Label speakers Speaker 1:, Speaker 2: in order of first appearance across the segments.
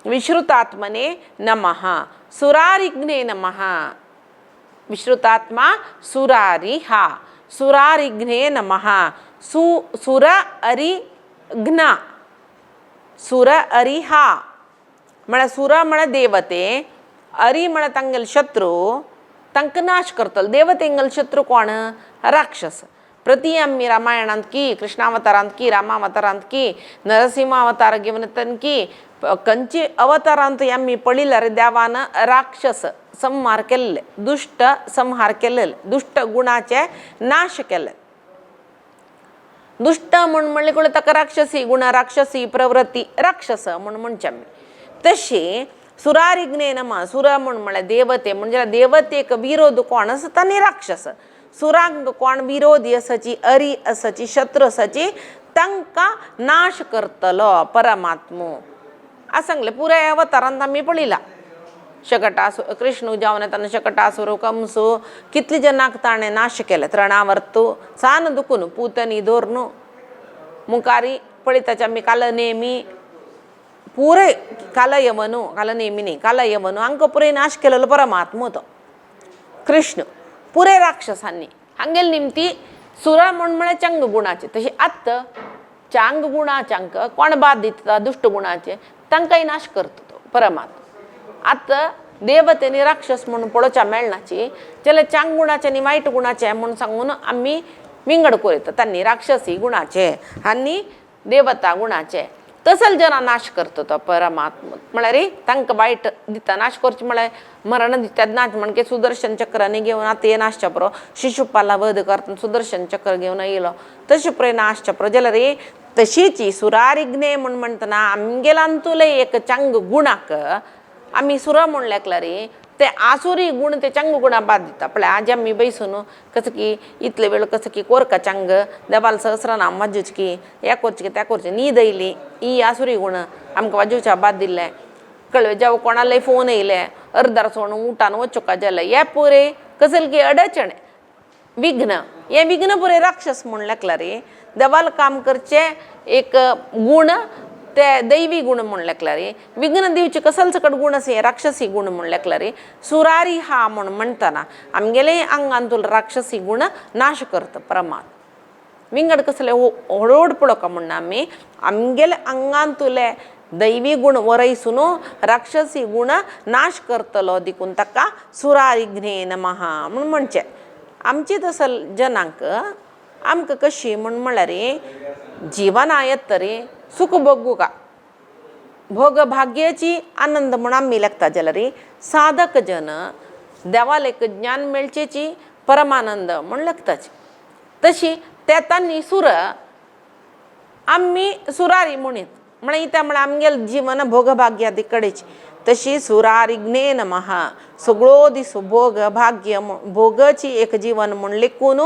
Speaker 1: विश्रुतात्मने नमः सुरारिघ्ने नमः विश्रुतात्मा सुरारिहा सुरारिघ्ने नमः सुर अरिघ्न सुर अरिहा म्हळ्यार सुर म्हळ्यार देवते अरी म्हळ्यार तांगेले शत्रू तांकां नाश करतलो देवतेंगेले शत्रू कोण राक्षस प्रति आमी रामायणांत की कृष्णावतारांत की रामावतारांत की नरसिंह अवतार घेवन की खंयची अवतारांत आमी पळयल्यार देवान राक्षस संहार केल्ले दुष्ट संहार केलेले दुष्ट गुणाचे नाश केले दुष्ट म्हणले कळ्ळें ताका राक्षसी गुण राक्षसी प्रवृत्ती राक्षस म्हणचे आमी तशी सुरारिघ्ने नमः सुर म्हळ्यार देवते म्हणजे देवतेक विरोध कोण आसा तांणी राक्षस सुरांक कोण विरोधी आसाची अरी आसाची शत्रू आसाची तांकां नाश करतलो परमात्मो आस सांगलें पुराय अवतारांत आमी पळयलां शकटासूर कृष्ण जावन येताना शकटासूर कंसू कितले जनांक ताणें नाश केले तृणावर्तू सान दुखून पूतनी धोरणू मुखारी पळयताचे आमी कालनेमी पुरे कालयवनू कालनेमी न्ही कालयवनू हांकां पुरे नाश केलेलो परमात्मो तो कृष्ण पुरे राक्षसांनी हांगेल निमती सुरा म्हळ्यार चांग गुणाचे तशी आत्त चांग गुणाच्यांक कोण बाद दिता दुष्ट गुणाचे तांकांय नाश करता तो परमात्मा आत्ता देवतेनी राक्षस म्हणून पळोवच्या मेळनाची जाल्यार चांग गुणाचे आनी वायट गुणाचे म्हणून सांगून आमी विंगड करिता तांणी राक्षसी गुणाचे आनी देवता गुणाचे तसल जना नाश करता तो परमात्मा म्हळ्यार तांकां वायट दिता नाश करचे म्हळ्यार मरण दितात नाच म्हणजे सुदर्शन चक्रांनी घेवन आतां हे नाश चप्रो शिशुपाला वध करतना सुदर्शन चक्र घेवन येयलो तशें पळय नाश चप्रो जाल्यार तशीची सुरारिघ्ने म्हणटना आमगेलांतुले एक चांग गुणाक आमी सुर म्हणलें रे ते आसुरी गुण ते चांग गुणा बाद दिता पळय आज आमी बैसून कसं की इतले वेळ कसं की कोरका चांग देवाल सहस्रनाम वाजूच की हे करचें त्या करचें न्हीद येयली ही आसुरी गुण आमकां वाजोवच्या बाद दिल्ले कळ्ळें जेवा कोणालाय फोन येयले अर्दार सोडून उठान वचूका जालें हे पुरे कसले की अडचण विघ्न हे विघ्न पुरे राक्षस म्हणलें रे देवाल काम करचे एक गुण ते दैवी गुण म्हणलें रे विघ्न दिवचे कसल सकट गुण आसा राक्षसी गुण म्हणलें रे सुरारी हा म्हणटना आमगेले आंगांतूल राक्षसी गुण नाश करता परमात्मा विंगड कसले हळूहळ पळोवका म्हणना आमी आमगेले आंगांतुले दैवी गुण वरयसून राक्षसी गुण नाश करतलो देखून ताका सुरारिघ्ने नमः म्हणचे आमची तसल जनांक आमकां कशी म्हळ्यार जिवना येत तरी सुख भोगू का भोग भाग्याची आनंद म्हण आमी लेखता जाल्यार साधक जन देवाल एक ज्ञान मेळचेची परमानंद म्हण लेखताची तशी ते तांणी सुर आमी सुरारी म्हणीत म्हळ्यार इता म्हळ्यार आमगेले जीवन भोगभाग्यादी कडेची तशी सुरारिघ्ने नमः सगळो दीस भोग भाग्य भोगाची एक जीवन म्हण लेखून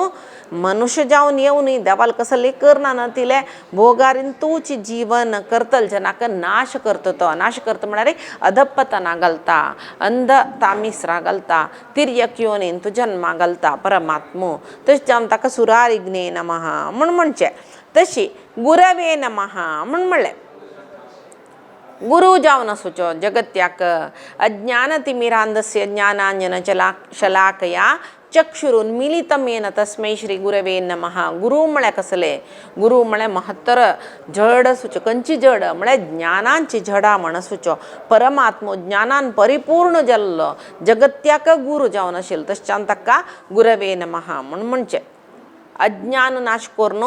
Speaker 1: मनुष्य जावन येवनी देवाल कसले करना न तिले भोगारीन तूच जीवन करतल जनाक नाश करता तो नाश करता म्हळ्यार अधपतना घालता अंध तामिसरा घालता तिर्यक योनीन तूं जन्मा घालता परमात्मो तशें जावन ताका सुरारिघ्ने नमः म्हणचे तशी गुरवे नमः म्हणलें गुरु जावन आसूचो जगत्याक अज्ञानतिमिरांधस्य ज्ञानांजन शलाकया चक्षुरुन्मीलितमेन तस्मै श्री गुरवे नमः गुरु म्हळ्यार कसले गुरु म्हळ्यार महत्तर जड आसूचो खंयची जड म्हळ्यार ज्ञानांची जडा म्हण आसूचो परमात्मो ज्ञानान परिपूर्ण जाल्लो जगत्याक गुरु जावन आशिल्लो तशें ताका गुरवे नमः म्हणचे अज्ञान नाश करून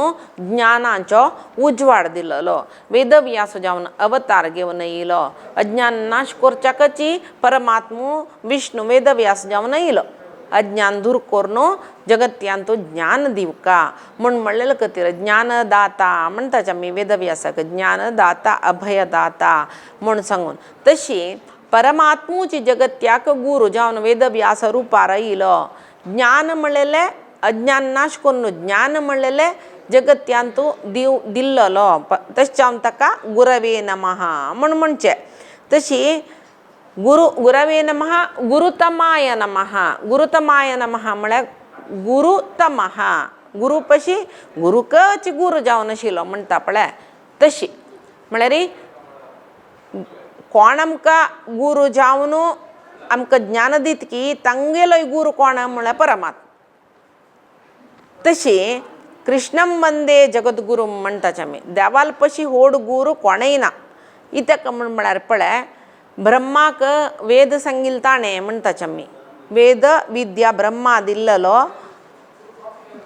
Speaker 1: ज्ञानाचो उजवाड दिल्लो वेदव्यास जावन अवतार घेवन येयलो अज्ञान नाश करच्याकची परमात्मो विष्णू वेदव्यास जावन येयलो अज्ञान दूर करून जगत्यान तो ज्ञान दिवका म्हणलें खातीर ज्ञानदाता म्हणटाचे आमी वेदव्यासाक ज्ञानदाता अभयदाता म्हण सांगून तशी परमात्मूची जगत्याक गुरु जावन वेदव्यास रुपार येयलो ज्ञान म्हणलेलें अज्ञान नाश करून ज्ञान म्हणलेलें जगत्यान तो दिल्लो तशें जावन ताका गुरवे नमः म्हणचे तशी गुरवे नमः गुरुतमाय नमः गुरुतमाय नमः म्हळ्यार गुरुतमः गुरु पशी गुरु जावन आशिल्लो म्हणटा पळय तशी म्हळ्यार कोण आमकां गुरू जावन आमकां ज्ञान दित की तांगेलोय गुरू कोण म्हळ्यार परमात्मा. तशी कृष्णम वंदे जगद्गुरू म्हणटाचे आमी. देवाल पशी व्हड गुरू कोणेय ना. इतक म्हळ्यार पळय ब्रह्माक वेद सांगिल्लो ताणें म्हणटाचे आमी. वेद विद्या ब्रह्मा दिल्लो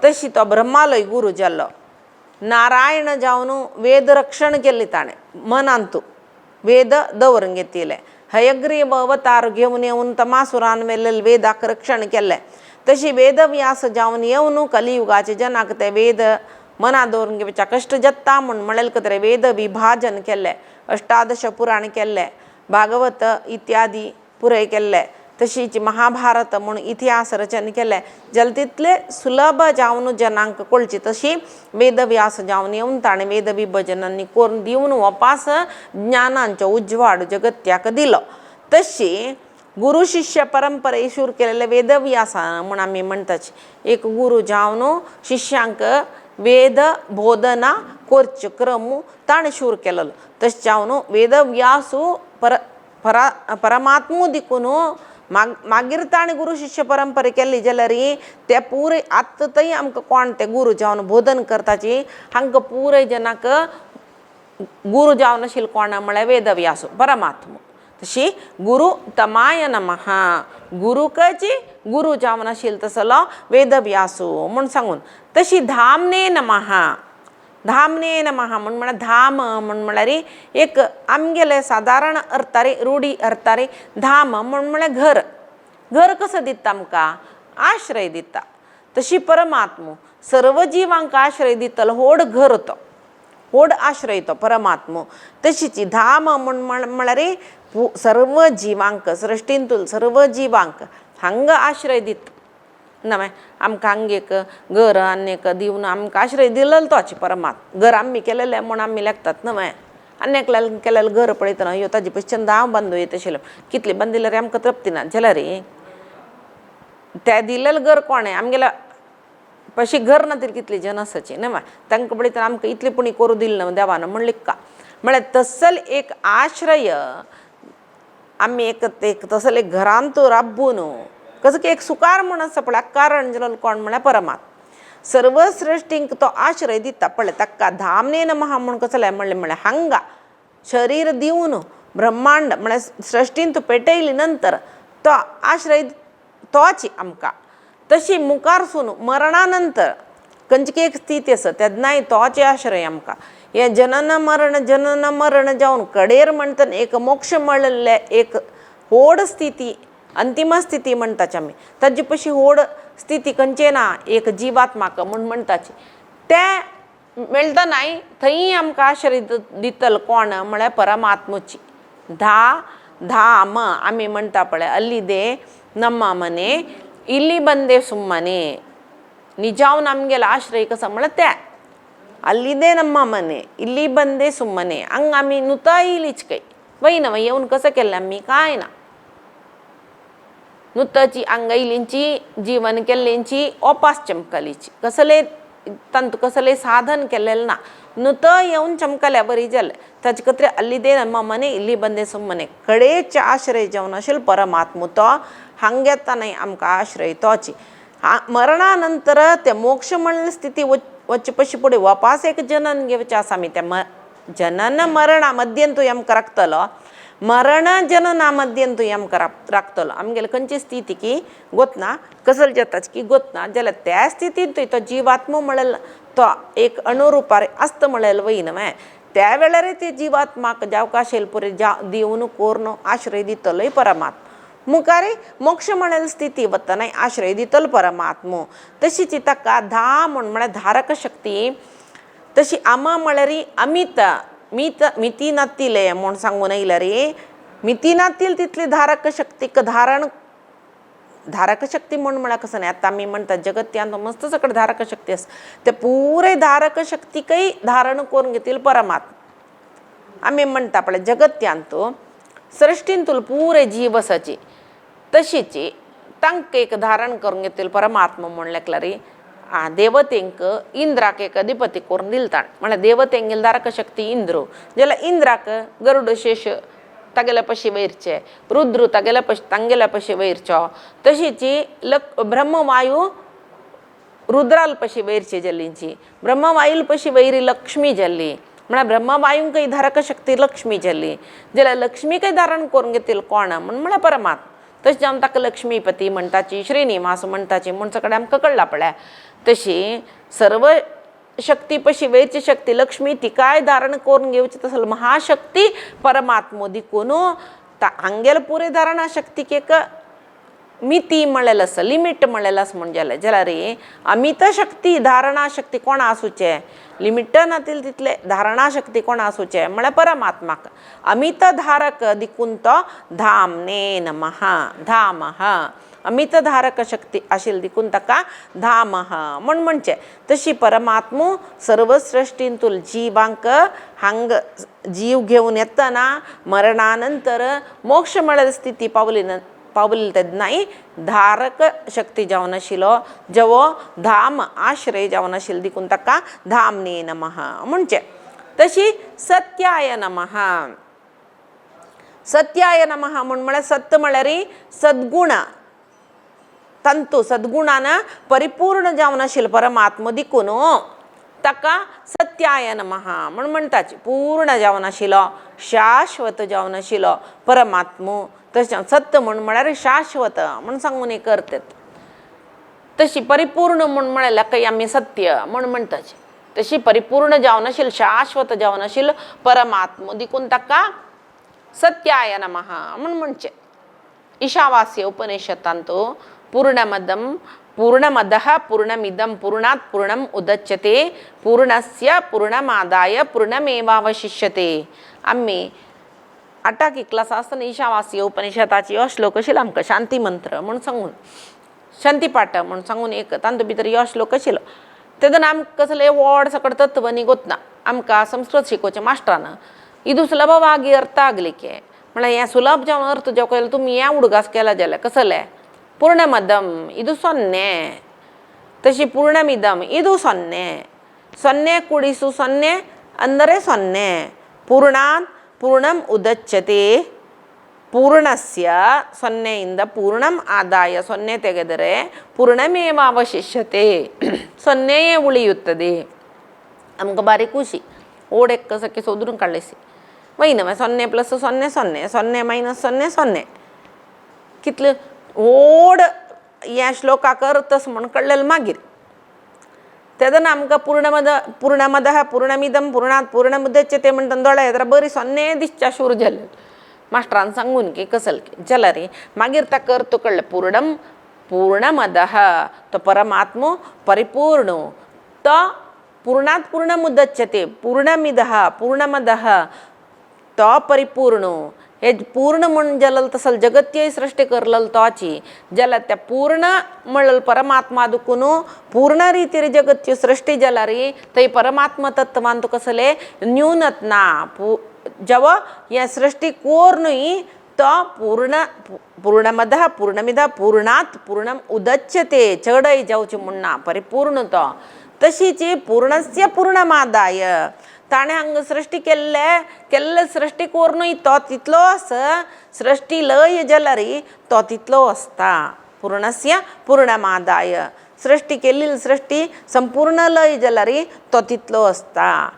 Speaker 1: तशी तो ब्रह्मालोय गुरू जाल्लो. नारायण जावन वेद रक्षण केल्लें ताणें मनांतू वेद दवरून घेतिले. हयग्रीव अवतार घेवन येवन तमासुरान वेल्ले वेदाक रक्षण केलें. तशी वेदव्यास जावन येवन कलियुगाचे जनाक ते वेद मना दवरून घेवच्या कश्ट जत्ता म्हणलें तरी वेद विभाजन केल्लें. अष्टादश पुराण केल्ले, भागवत इत्यादी पुरय केल्ले. तशीच महाभारत म्हणून इतिहास रचन केले. जाल्यार तितले सुलभ जावन जनांक कळची. तशी वेदव्यास जावन येवन ताणें वेद विभजनांनी करून दिवन वापास ज्ञानांचो उजवाड जगत्याक दिलो. तशी गुरु शिष्य परंपरे सुरू केलेले वेदव्यास म्हण आमी म्हणटाचे. एक गुरू जावन शिष्यांक वेद बोधना करचे क्रम ताणें सुरू केलेलो. तशें जावन वेदव्यासू परमात्मू दिकून मागीर ताणें गुरू शिष्य परंपरे केल्ली जाल्यार ते पुरे आत्तां थंय आमकां कोण ते गुरू जावन बोधन करताची हांकां पुरे जनाक गुरू जावन आशिल्लो कोण म्हळ्यार वेदव्यासू परमात्मा. तशी गुरू तमाय नमः गुरुकाची गुरू जावन आशिल्लो तसलो वेदव्यासू म्हण सांगून. तशी धामने नमः धामने नमः म्हण धाम म्हळ्यार एक आमगेले सादारण अर्थारे रूढी अर्थारे धाम म्हळ्यार घर. घर कसं दिता आमकां आश्रय दिता. तशी परमात्मा सर्व जिवांक आश्रय दितलो व्हड घर तो व्हड आश्रय तो परमात्मा. तशीच धाम म्हळ्यार सर्व जिवांक सृश्टींतून सर्व जिवांक हांगा आश्रय दिता. नवे आमकां हांगा एक घर आनीक दिवन आमकां आश्रय दिलेलो तोच परमात्मा. घर आमी केलेलें म्हूण आमी लेखतात नवे. आनीक केलेलें घर पळयतना ह्यो ताजे पयस चंद हांव बांदूं येता आशिल्लो. कितले बांदिल्यार आमकां तृप्ती ना जाल्यार तें दिलेलें घर कोणें आमगेल्या पयशी घर ना तरी कितली जन आसाची नवे. तांकां पळयतना आमकां इतली पुणी करूं दिली ना देवान म्हणलें का म्हळ्यार तसल एक आश्रय आमी एक तसल एक घरांत राबून कसं की एक सुकार म्हण आसा पळय कारण जालो कोण म्हळ्यार परमात्मा. सर्व सृश्टींक तो आश्रय दिता पळय ताका धामने नमः म्हण कसलें म्हणलें हांगा शरीर दिवन ब्रह्मांड म्हळ्यार सृश्टींत पेटयली नंतर तो आश्रय तोच आमकां. तशी मुखारसून मरणा नंतर खंयची एक स्थिती आसा तेन्नाय तोच आश्रय आमकां. हे जनन मरण जावन कडेर म्हणटा एक मोक्ष मेळिल्ले एक व्हड स्थिती अंतिम स्थिती म्हणटाची आमी. ताजे पयशी व्हड स्थिती खंयचे ना एक जिवात्माक म्हूण म्हणटाची. ते मेळटनाय थंय आमकां आश्रय दितलो कोण म्हळ्यार परमात्मुची. धाम आमी म्हणटा पळय अल्लिदे ನಮ್ಮ ಮನೆ ಇಲ್ಲಿ ಬಂದೆ ಸುಮ್ಮನೆ ನಿಜಾವ್ ನಮಗೆಲ್ಲ ಆಶ್ರಯ कसं म्हणते अल्लिदे ನಮ್ಮ ಮನೆ ಇಲ್ಲಿ ಬಂದೆ ಸುಮ್ಮನೆ हंग आमी नुता येयलीच काही वयना येवन कसं केलें आमी काय ना. नुताची हांगा येयलींची जीवन केल्लींची ओपास चमकलीची कसले तंत कसले साधन केलेलें ना. नुत येवन चमकल्या बरी जालें. ताजे खातीर अल्लिदे ನಮ್ಮ ಮನೆ ಇಲ್ಲಿ ಬಂದೆ ಸುಮ್ಮನೆ कडेचे आश्रय जावन आशिल्लो परमात्मा तो हांगा येतानाय आमकां आश्रय तोच. मरणा नंतर ते मोक्ष म्हणले स्थिती वच्चे पयशे फुडें वापस एक जनन घेवचें आसा आमी. त्या जनन मरणा मध्यंतू आमकां राखतलो मरण जनना मध्यंतू आमकां राखतलो. आमगेले खंयची स्थिती की गोतना कसले जाताची की गोतना जाल्यार त्या स्थितींत तो जिवात्मा म्हणलेलो तो एक अणुरुपार आसता म्हणलेलो वयना. त्या वेळार ते जिवात्माक जावकाश पुरे दिवन कोरून आश्रय दितलोय परमात्मा. मुखारी मोक्ष म्हणलेली स्थिती वतना आश्रय दितलो परमात्मा. तशीच ताका धा म्हळ्यार धारक शक्ती. तशी आमा म्हळ्यार अमित मिती नातिले म्हूण सांगून येयला रे. मिती नातील तितली धारक शक्तीक धारक शक्ती म्हळ्यार कसं न्ही आतां आमी म्हणटा जगत्यांत मस्त सकट धारक शक्ती आसा ते पुरे धारक शक्तीकय धारण करून घेतिल्लो परमात्मा. आमी म्हणटा पळय जगत्यांत सृश्टींतूल पुरे जीव आसाची तशीच तांकां एक धारण करून घेतिल्लो परमात्मा म्हणलें रे. देवतेंक इंद्राक एक अधिपती करून दिलता म्हळ्यार देवतेंगेली धारक शक्ती इंद्र जाल्यार इंद्राक गरुड शेष तागेल्या पशी वैरचे, रुद्र तांगेल्या पशी वैरचो, तशीची ब्रह्मवायू रुद्राल पशी वैरची जल्लींची, ब्रह्मवायूल पशी वैरी लक्ष्मी जल्ली, म्हळ्यार ब्रह्मवायूंक काही धारक शक्ती लक्ष्मी जल्ली, जाल्यार लक्ष्मी काही धारण करून घेतील कोण म्हळ्यार परमात्मा. तशें जावन ताका लक्ष्मीपती म्हणटाची, श्रीनिवास म्हणटाची म्हण सगळें आमकां कळला पळय. तशी सर्व शक्ती पशी वैरची शक्ती लक्ष्मी तिकाय धारण करून घेवची तसल महाशक्ती परमात्मो दिकून हांगेल पुरे धारणा शक्तीक एक मिती म्हणलेलं आसा, लिमीट म्हणलेलं आसा म्हणजे जाल्यार अमित शक्ती धारणा शक्ती कोणा आसूचे, लिमिट नातील तितले धारणा शक्ती कोणा आसूचे म्हळ्यार परमात्माक. अमित धारक दिकून तो धामने नमः, धामः अमित धारक शक्ती आशिल्ली देखून ताका धामः म्हण म्हणचे. तशी परमात्मो सर्व सृश्टींतून जिवांक हांग जीव घेवन येतना मरणानंतर मोक्ष मेळ्या स्थिती पावली तेन्नाय धारक शक्ती जावन आशिल्लो, जेवो धाम आश्रय जावन आशिल्लो देखून ताका धामने नमः म्हणचे. तशी सत्याय नमः, सत्याय नमः म्हळ्यार सत्य म्हळ्यार सद्गुण तंतू सद्गुणान परिपूर्ण जावन आशिल्लो परमात्मा देखून ताका सत्याय नमः म्हण म्हणटाची. पूर्ण जावन आशिल्लो, शाश्वत जावन आशिल्लो परमात्मा. तशें सत्य म्हळ्यार शाश्वत म्हण सांगून एक करतात. तशी परिपूर्ण म्हळ्यार काही आमी सत्य म्हण म्हणटाची. तशी परिपूर्ण जावन आशिल्लो, शाश्वत जावन आशिल्लो परमात्मा देखून ताका सत्याय नमः म्हण म्हणचे. ईशावास्य उपनिषदांत पूर्णमदः पूर्णमिदं पूर्णात् पूर्णम् उदच्यते पूर्णस्य पूर्णमादाय पूर्णमेवावशिष्यते. आम्ही 8वी क्लास आसतना ईशावास्य उपनिषदाची हो श्लोक आशिल्लो आमकां शांती मंत्र म्हण सांगून, शांती पाठ म्हण सांगून एक तांतू भितर हो श्लोक आशिल्लो. तेदून आमकां कसले व्हड सकट तत्व निगोत ना. आमकां संस्कृत शिकोवच्या मास्टरान इदू सुलभವಾಗಿ अर्थ ಆಗಲಿಕ್ಕೆ म्हळ्यार हें सुलभ जावन अर्थ जावं तुमी हें उडगास केला जाल्यार कसले पूर्णमदम ಇದು 0, तशी पूर्णमिदम ಇದು 0, 0 ಕೂಡಿಸು 0 ಅಂದರೆ 0, पूर्णात् पूर्णम् उदच्यते पूर्णस्य 0 ಇಂದ पूर्णम् ಆದಾಯ 0 ತೆಗೆದರೆ पूर्णमेव ಅವಶಿಷ್ಯತೆ 0 ಉಳಿಯುತ್ತದೆ. आमकां बारीक खुशी ओड एक कसं सोदून काडलेसी वय नव्हे 0 + 0 0 0 - 0 0 कितले ओड ह्या श्लोकाक अर्थच म्हण कळलेलो. मागीर तेदन आमकां पूर्णमदः पूर्णमिदं पूर्णात् पूर्णमुदच्यते म्हणटा दोळे जाल्यार बरी 0 दिसच्या शूर जाले मास्टरान सांगून की कसल जाल्यार मागीर ताका अर्थ कळ्ळें. पूर्णमदः तो परमात्मा परिपूर्ण, तो पूर्णात् पूर्णमुदच्यते पूर्णमिदः पूर्णमदः तो परिपूर्ण. हे पूर्ण म्हण जाल्यार तसल जगत्य सृष्टी करलेलो तोची जाल्यार त्या पूर्ण म्हणलेलो परमात्मा दुखून पूर्ण रितीर जगत्य सृष्टी जाल्यार थंय परमात्मा तत्वान तुका कसले न्यूनत ना. जेव्हा ह्या सृष्टी कोरनूय तो पूर्णमदः पूर्णमिदः पूर्णात् पूर्णम् उदच्यते चडय जावची म्हणना परिपूर्ण तो. तशीची पूर्णस्य पूर्णमादाय ताणें हांगा सृष्टी केल्ले सृष्टी कोरनूय तो तितलो आसा, सृष्टी लय जाल्यार तो तितलो आसता. पूर्णस्य पूर्णमादाय सृष्टी केल्ली सृष्टी संपूर्ण लय जाल्यार तो तितलो आसता.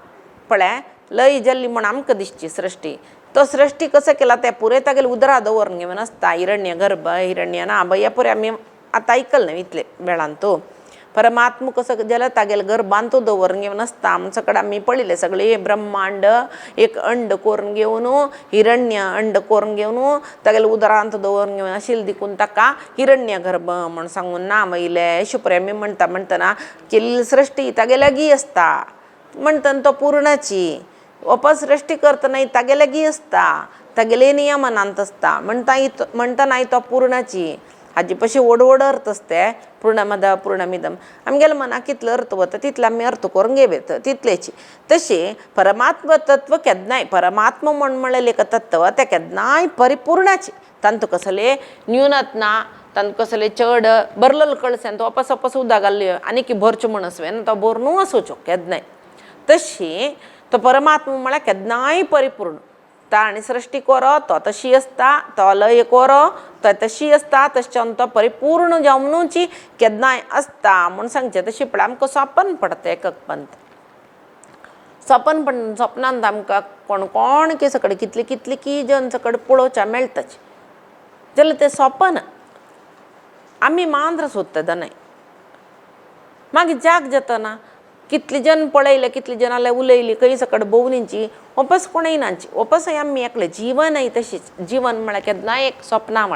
Speaker 1: पळय लय जाल्ली म्हण आमकां दिसची सृष्टी, तो सृष्टी कसो केला ते पुरे तागेले उदरा दवरून घेवन आसता. हिरण्य गर्भ हिरण्य नाभ ह्या पुरे आमी आतां आयकल न्हय इतले वेळान तो परमात्मा कसो जाल्यार तागेले गर्भांत तो दवरून घेवन आसता. आमचे कडेन आमी पळयलें सगळे ब्रह्मांड एक अंड करून घेवन हिरण्य अंड करून घेवन तागेले उदरांत दवरून घेवन आशिल्ले देखून ताका हिरण्य गर्भ म्हण सांगून नांव येयलें. अशें पळय आमी म्हणटना केल्ली सृश्टी तागे लागीं आसता म्हणटना तो पूर्णाची अपसृश्टी करतना तागे लागीं आसता, तागेले नियमनांत आसता म्हणटना तो पूर्णाची. हाजी पशी व्हड अर्थ आसते पूर्णमदः पूर्णमिदम आमगेले मनाक कितलो अर्थ वता तितले आमी अर्थ करून घेवेत तितलेची. तशी परमात्म तत्व केन्नाय परमात्मा म्हणलेले एक तत्व ते केन्नाय परिपूर्णाची. तांतू कसले न्यूनत ना, तांतू कसले चड बरलेलो कळसें तो अपस उदक घाल्ली आनी की भरच्यो म्हण आसवें तो भरनू आसूच्यो केन्नाय. तशी तो परमात्मा म्हळ्यार केन्नाय परिपूर्ण. ता आणि सृष्टी कोरो तो तशी असता तो लय कोरो तो तशी असता तशच्यान तो परिपूर्ण जावनूची केदनाय असता म्हूण सांगचे तशी पण आमकां स्वप्न पडता एक पंत स्वप्न पण स्वप्नांत आमकां कोण कोण के सकड कितले कितले की जन सकड पळोवच्या मेळटाचे जाल्यार तें स्वप्न आमी मांद्र सोदता न्हय मागीर जाग जातना कितले जन पळयले कितले जनाले उलयली खंय सकड भोंवणींची वापस कोण येयनाची वापस आमी एकले जीवनय तशीच जीवन म्हळ्यार केन्नाय एक स्वप्नां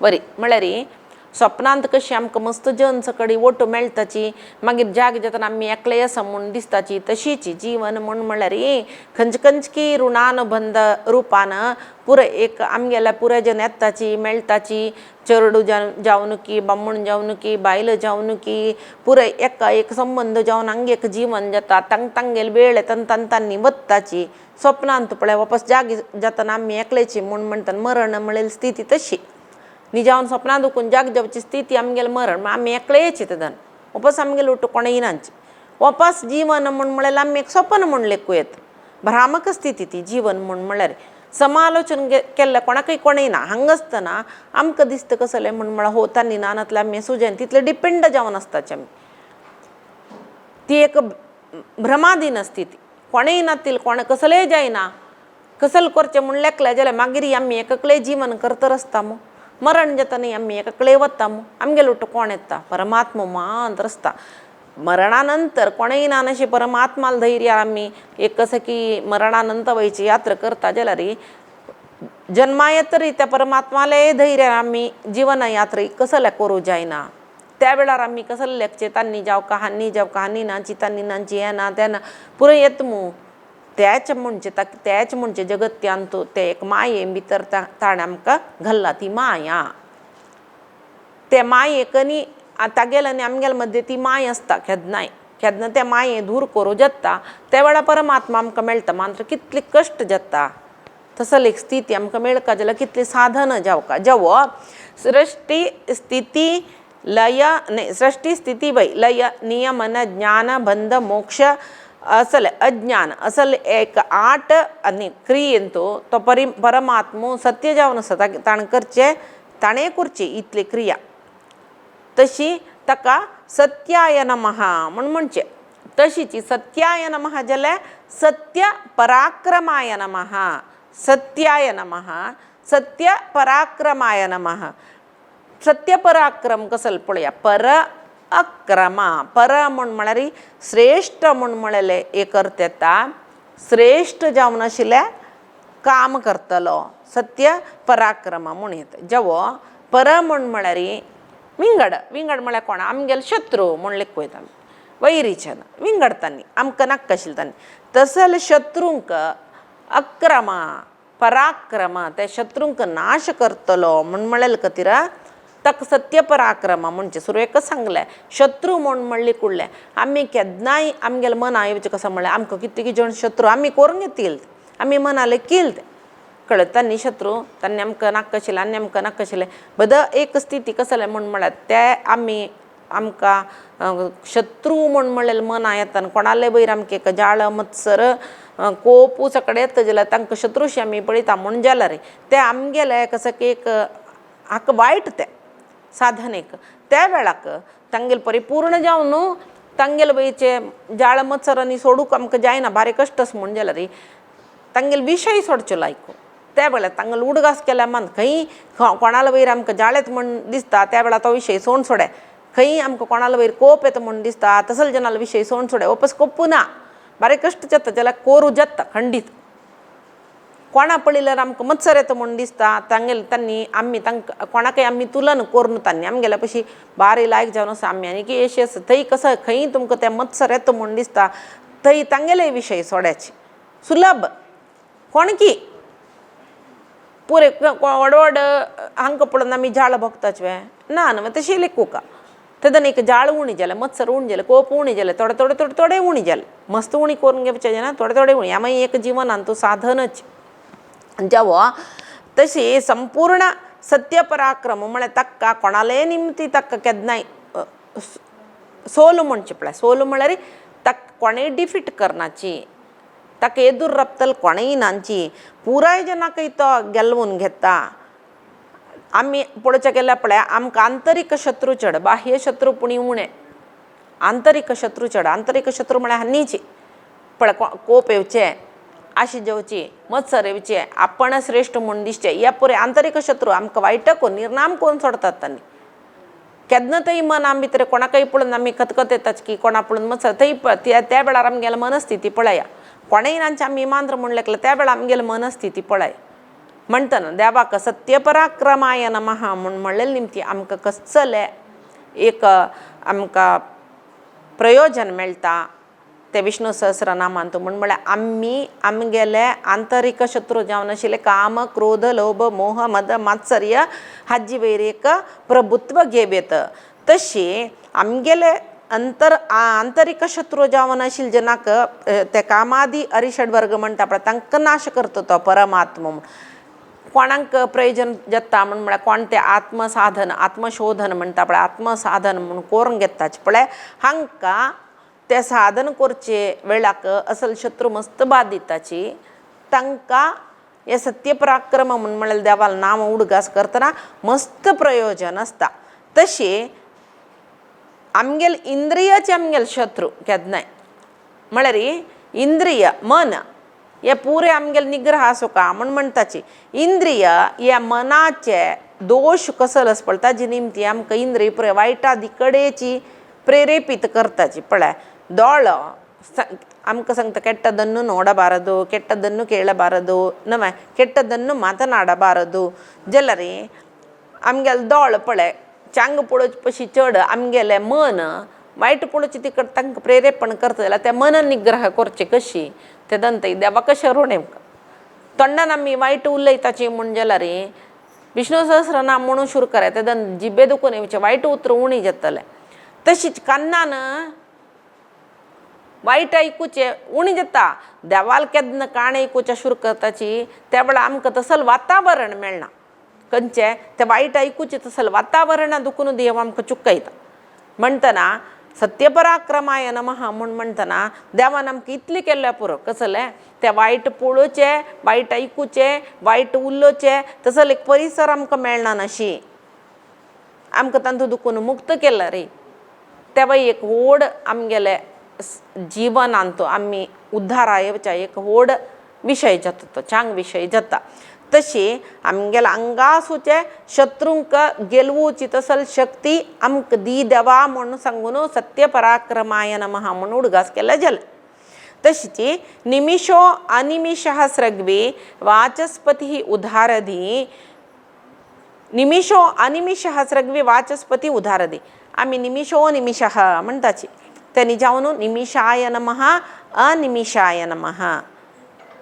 Speaker 1: बरी म्हळ्यार स्वप्नांत कशी आमकां मस्त जन सकडी वोट मेळटाची मागीर जाग जातना आमी एकले आसा म्हूण दिसताची तशीच जीवन म्हळ्यार खंयचे खंयची ऋणानुबंध रुपान पुराय एक आमगेल्या पुराय जन येताची मेळटाची चेडू जावन की बामण जावन की बायल जावन की पुराय एका एक संबंध जावन हांगा एक जीवन जाता तांगेल वेळ तांतांनी वत्ताची स्वप्नांत पळय वापस जाग जातना आमी एकलेची म्हूण म्हणटा मरण म्हळेल स्थिती तशी न्ही जावन स्वप्नांत दुखून जाग जावची स्थिती आमगेलें मरण आमी एकलेच तेदन वापस आमगेले उठ कोण येनाची वापस जीवन म्हळ्यार आमी एक स्वप्न म्हूण लेखूं येता भ्रामक स्थिती ती जीवन म्हळ्यार समालोचन केल्लें कोणाकय कोण येना हांगा आसतना आमकां दिसता कसलें म्हळ्यार हो तांणी नानांतलें आमी सुजन तितलें डिपेंड जावन आसताचे आमी ती एक भ्रमाधीन स्थिती कोणेय येनातील कोण कसलेय जायना कसल करचें म्हूण लेखलें जाल्यार मागीर आमी एककलें जीवन करतर आसता मू मरण जातना आमी एककले वता मू आमगेलो उठ कोण येता परमात्मा मात्र आसता मरणानंतर कोणेय येना अशें परमात्माला धैर्य आमी एक कसं की मरणानंतर वयची यात्रा करता जाल्यार जन्मा येतरी त्या परमात्माले धैर्य आमी जीवन यात्रे कसले करूं जायना त्या वेळार आमी कसले लेखचे तांणी जावका हांनी जावका हांनी नाची तांणी नाची हें ना तें ना पुराय येता मू त्याच म्हणजे जगत्यान ते एक माये भितर ताणें आमकां घाल्ला ती माया ते मायेकनी तागेल आनी आमगेल मध्य ती माय आसता केदना त्या माये दूर करूं जाता त्या वेळार परमात्मा आमकां मेळटा मात्र कितले कश्ट जाता तसली एक स्थिती आमकां मेळका जाल्यार कितली साधन जावका जवो सृष्टी स्थिती लय सृष्टी स्थिती वै लय नियमन ज्ञान बंध मोक्ष असल अज्ञान असल एक 8 आनी क्रियेंतू तो परमात्मो सत्य जावन आसा ताणें करचे ताणें करची इतली क्रिया तशी ताका सत्याय नमः म्हूण म्हणचे तशीची सत्याय नमः जाल्यार सत्य पराक्रमाय नमः सत्याय नमः सत्य पराक्रमाय नमः सत्य पराक्रम कसले पळया पर अक्रमा पर म्हळ्यार श्रेष्ठ म्हळेले एक अर्थ येता श्रेष्ठ जावन आशिल्ले काम करतलो सत्य पराक्रम म्हूण येता जवो पर म्हळ्यार विंगड म्हळ्यार कोण आमगेले शत्रू म्हूण लेखूं येता वैरीचन विंगडतांनी आमकां नाका आशिल्ले तांणी तसले शत्रूंक अक्रमा पराक्रम त्या शत्रूंक नाश करतलो म्हूण म्हळेले खातीर ताका सत्य पराक्रम म्हणजे सुरवेक सांगलें शत्रू म्हूण म्हणली कुडलें आमी केन्नाय आमगेलें मना येवचें कसं म्हळ्यार आमकां कितकी जण शत्रू आमी करूंक येतील आमी मनाले केल कळत तांणी शत्रू तांणी आमकां नाका आशिल्लें आनी आमकां नाका आशिल्लें बद एक स्थिती कसलें म्हूण म्हळ्यार ते आमी आमकां शत्रू म्हूण म्हणलेलें मना येता आनी कोणाले वयर आमकां एक जाळ मत्सर कोपू सकड येता जाल्यार तांकां शत्रूशी आमी पळयता म्हूण जाल्यार ते आमगेले कसं की एक हाका वायट तें साधन एक त्या वेळाक तांगेल परिपूर्ण जावन न्हू तांगेल वयचे जाळ मत्सर आनी सोडूंक आमकां जायना बारीक कश्ट आसा म्हूण जाल्यार तांगेल विशय सोडच्यो लायको त्या वेळार तांगेल उडगास केल्या मान खंय कोणाला वयर आमकां जाळेत म्हूण दिसता त्या वेळार तो विशय सोड सोडे खंय आमकां कोणाला वयर कोप येता म्हूण दिसता तसले जनाला विशय सोड सोडे वापस कोप्पू ना बारीक कश्ट जाता जाल्यार कोरू जाता खंडीत कोणा पळयल्यार आमकां मत्सर येता म्हूण दिसता तांगेल तांणी आमी तांकां कोणाकय आमी तुलन करून तांणी आमगेल्या पशी बारी लायक जावन आसा आमी आनी की अशें आसा थंय कसं खंय तुमकां तें मत्सर येता म्हूण दिसता थंय तांगेले विशय सोड्याचे सुलभ कोणकी पुरे व्हड व्हड हांकां पळोवन आमी जाळ भोगताचे ना न्हू तशें लेखूं का तेदन एक जाळ उणी जालें मत्सर उणी जालें कोप उणी जालें थोडे उणी जालें मस्त उणी करून घेवचें ना थोडे उणी आमी एक जिवनान तूं साधनच जेवो तशी संपूर्ण सत्य पराक्रम म्हळ्यार ताका कोणाले निमती ताका केन्नाय सोल म्हणचे पळय सोल म्हळ्यार ताका कोणेय डिफीट करनाची ताका एदूर रप्तल कोणेय नांची पुराय जनाकय तो गेलवून घेता. आमी पळोवचें गेल्यार पळय आमकां आंतरीक शत्रू चड, बाह्य शत्रू पुणी उणे, आंतरीक शत्रू चड. आंतरीक शत्रू म्हळ्यार हानीचे पळय, कोप येवचे, आशी जेवची, मत्सर येवचे, आपण श्रेष्ठ म्हूण दिसचे, ह्या पुरे आंतरीक शत्रू आमकां वायट कोन्न निर्नाम कोन्न सोडतात. तांणी केन्ना थंय मन आमी भितर कोणाकय पळोवन आमी खतखत येताच की कोणा पळोवन मत्सर, थंय त्या वेळार आमगेली मनस्थिती पळया. कोणेय नांचे आमी इमानर म्हणलें त्या वेळार आमगेली मनस्थिती पळय. म्हणटना देवाक सत्यपराक्रमाय नमः म्हूण म्हणलेलें निमती आमकां कसलें एक आमकां प्रयोजन मेळटा ते विष्णू सहस्रनामांत. म्हळ्यार आमी आमगेले आंतरीक शत्रू जावन आशिल्ले काम, क्रोध, लोभ, मोह, मद, मात्सर्य हाजी वयर एक प्रभुत्व घेवेत. तशी आमगेले आंतरीक शत्रू जावन आशिल्ले जनाक ते कामादी अरिषड वर्ग म्हणटा पळय तांकां नाश करता तो परमात्मा. कोणाक प्रयोजन जाता म्हळ्यार कोण ते आत्मसाधन, आत्मशोधन म्हणटा पळय, आत्मसाधन म्हूण करून घेताचे पळय, हांकां ते साधन करचे वेळाक असल शत्रू मस्त बाद दिताची. तांकां हे सत्यपराक्रम म्हळ्यार देवाल नाम उडगास करतना मस्त प्रयोजन आसता. तशी आमगेले इंद्रियाचे आमगेले शत्रू केन्नाय म्हळ्यार इंद्रिय मन हे पुरे आमगेले निग्रह आसूं का म्हूण म्हणटाची. इंद्रिय ह्या मनाचे दोश कसले आसा पळय ताजे निमती आमकां इंद्रिय पुरे वायटादी कडेची प्रेरेपीत करताची. पळय दोळो आमकां सांगता ಕೆಟ್ಟದನ್ನು ನೋಡಬಾರದು, ಕೆಟ್ಟದನ್ನು ಕೇಳಬಾರದು, ನಮ ಕೆಟ್ಟದನ್ನು ಮಾತನಾಡಬಾರದು. जल्लरी आमगेले दोळ पळय चांग पळोवचे पशी चड आमगेलें मन वायट पळोवचे तिकड तांकां प्रेरेपण करता जाल्यार ते मन निग्रह करचे कशी ते दंत देवा कशें ऋणे तोंडान आमी वायट उलयताची म्हूण जाल्यार विष्णू सहस्रनाम म्हणून सुरू करात ते दंत जिबे दुखून येवचे वायट उतर उणी जातले. तशीच कान्नान वायट आयकुचे उणी जाता. देवाल केन्ना काण आयकुचे सुरू करताची त्या वेळा आमकां तसल वातावरण मेळना. खंयचे ते वायट आयकुचे तसल वातावरणा दुखून देव आमकां चुकयता. म्हणटना सत्यपराक्रमाय नमः म्हूण म्हणटना देवान आमकां इतलें केल्लें पुरो कसलें ते वायट पळोवचे, वायट आयकुचे, वायट उलोवचे तसल एक परिसर आमकां मेळना नाशी. आमकां तांतूं दुखून मुक्त केला रे. तेव्हा एक व्हड आमगेले जिवनांत आमी उद्धारा येवच्या एक व्हड विशय जाता, तो चांग विशय जाता. तशी आमगेल्या अंगासूचे शत्रूंक गेलवूची तसल शक्ती आमकां दी देवा म्हणून सांगून सत्यपराक्रमाय नमः म्हणून उडगास केले जाले. तशीची निमिषो अनिमिषः स्रग्वी वाचस्पती उदारधी. निमिषो अनिमिषः स्रग्वी वाचस्पती उदारधी. आमी निमिषो निमिषः म्हणटाची ते निजावन निमिषाय नमः अनिमिषाय नमः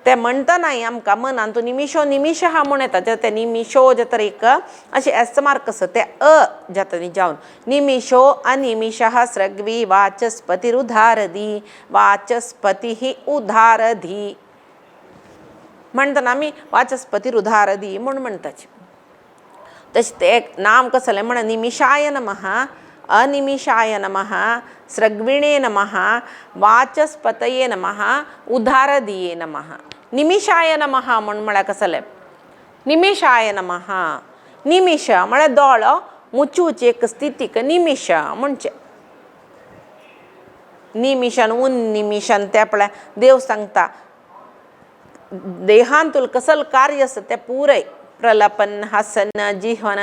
Speaker 1: ते म्हणटना आमकां मनान तो निमिषो निमिषः म्हूण येता. ते निमिषो जाता एक अशें एस मार्क आसा ते जाता निजावन निमिषो अनिमिषः स्रग्वी वाचस्पतिरुदारधी. वाचस्पतिः उदारधी म्हणटना आमी वाचस्पतिरुदारधी म्हूण म्हणटाची. तशें ते नाम कसलें म्हण निमिषाय नमः अनिमिषाय नमः स्रग्विणे नमः वाचस्पतये नमः उदारधिये नमः. निमिषाय नमः म्हळ्यार कसलें निमिषाय नमः. निमिष म्हळ्यार दोळो मुचूचे एक स्थितीक निमिष म्हणचे. निमिषान उन्निमिषान ते पळय देव सांगता देहान तुला कसल कार्य आसा ते पुरय प्रलपन हसन जिहवन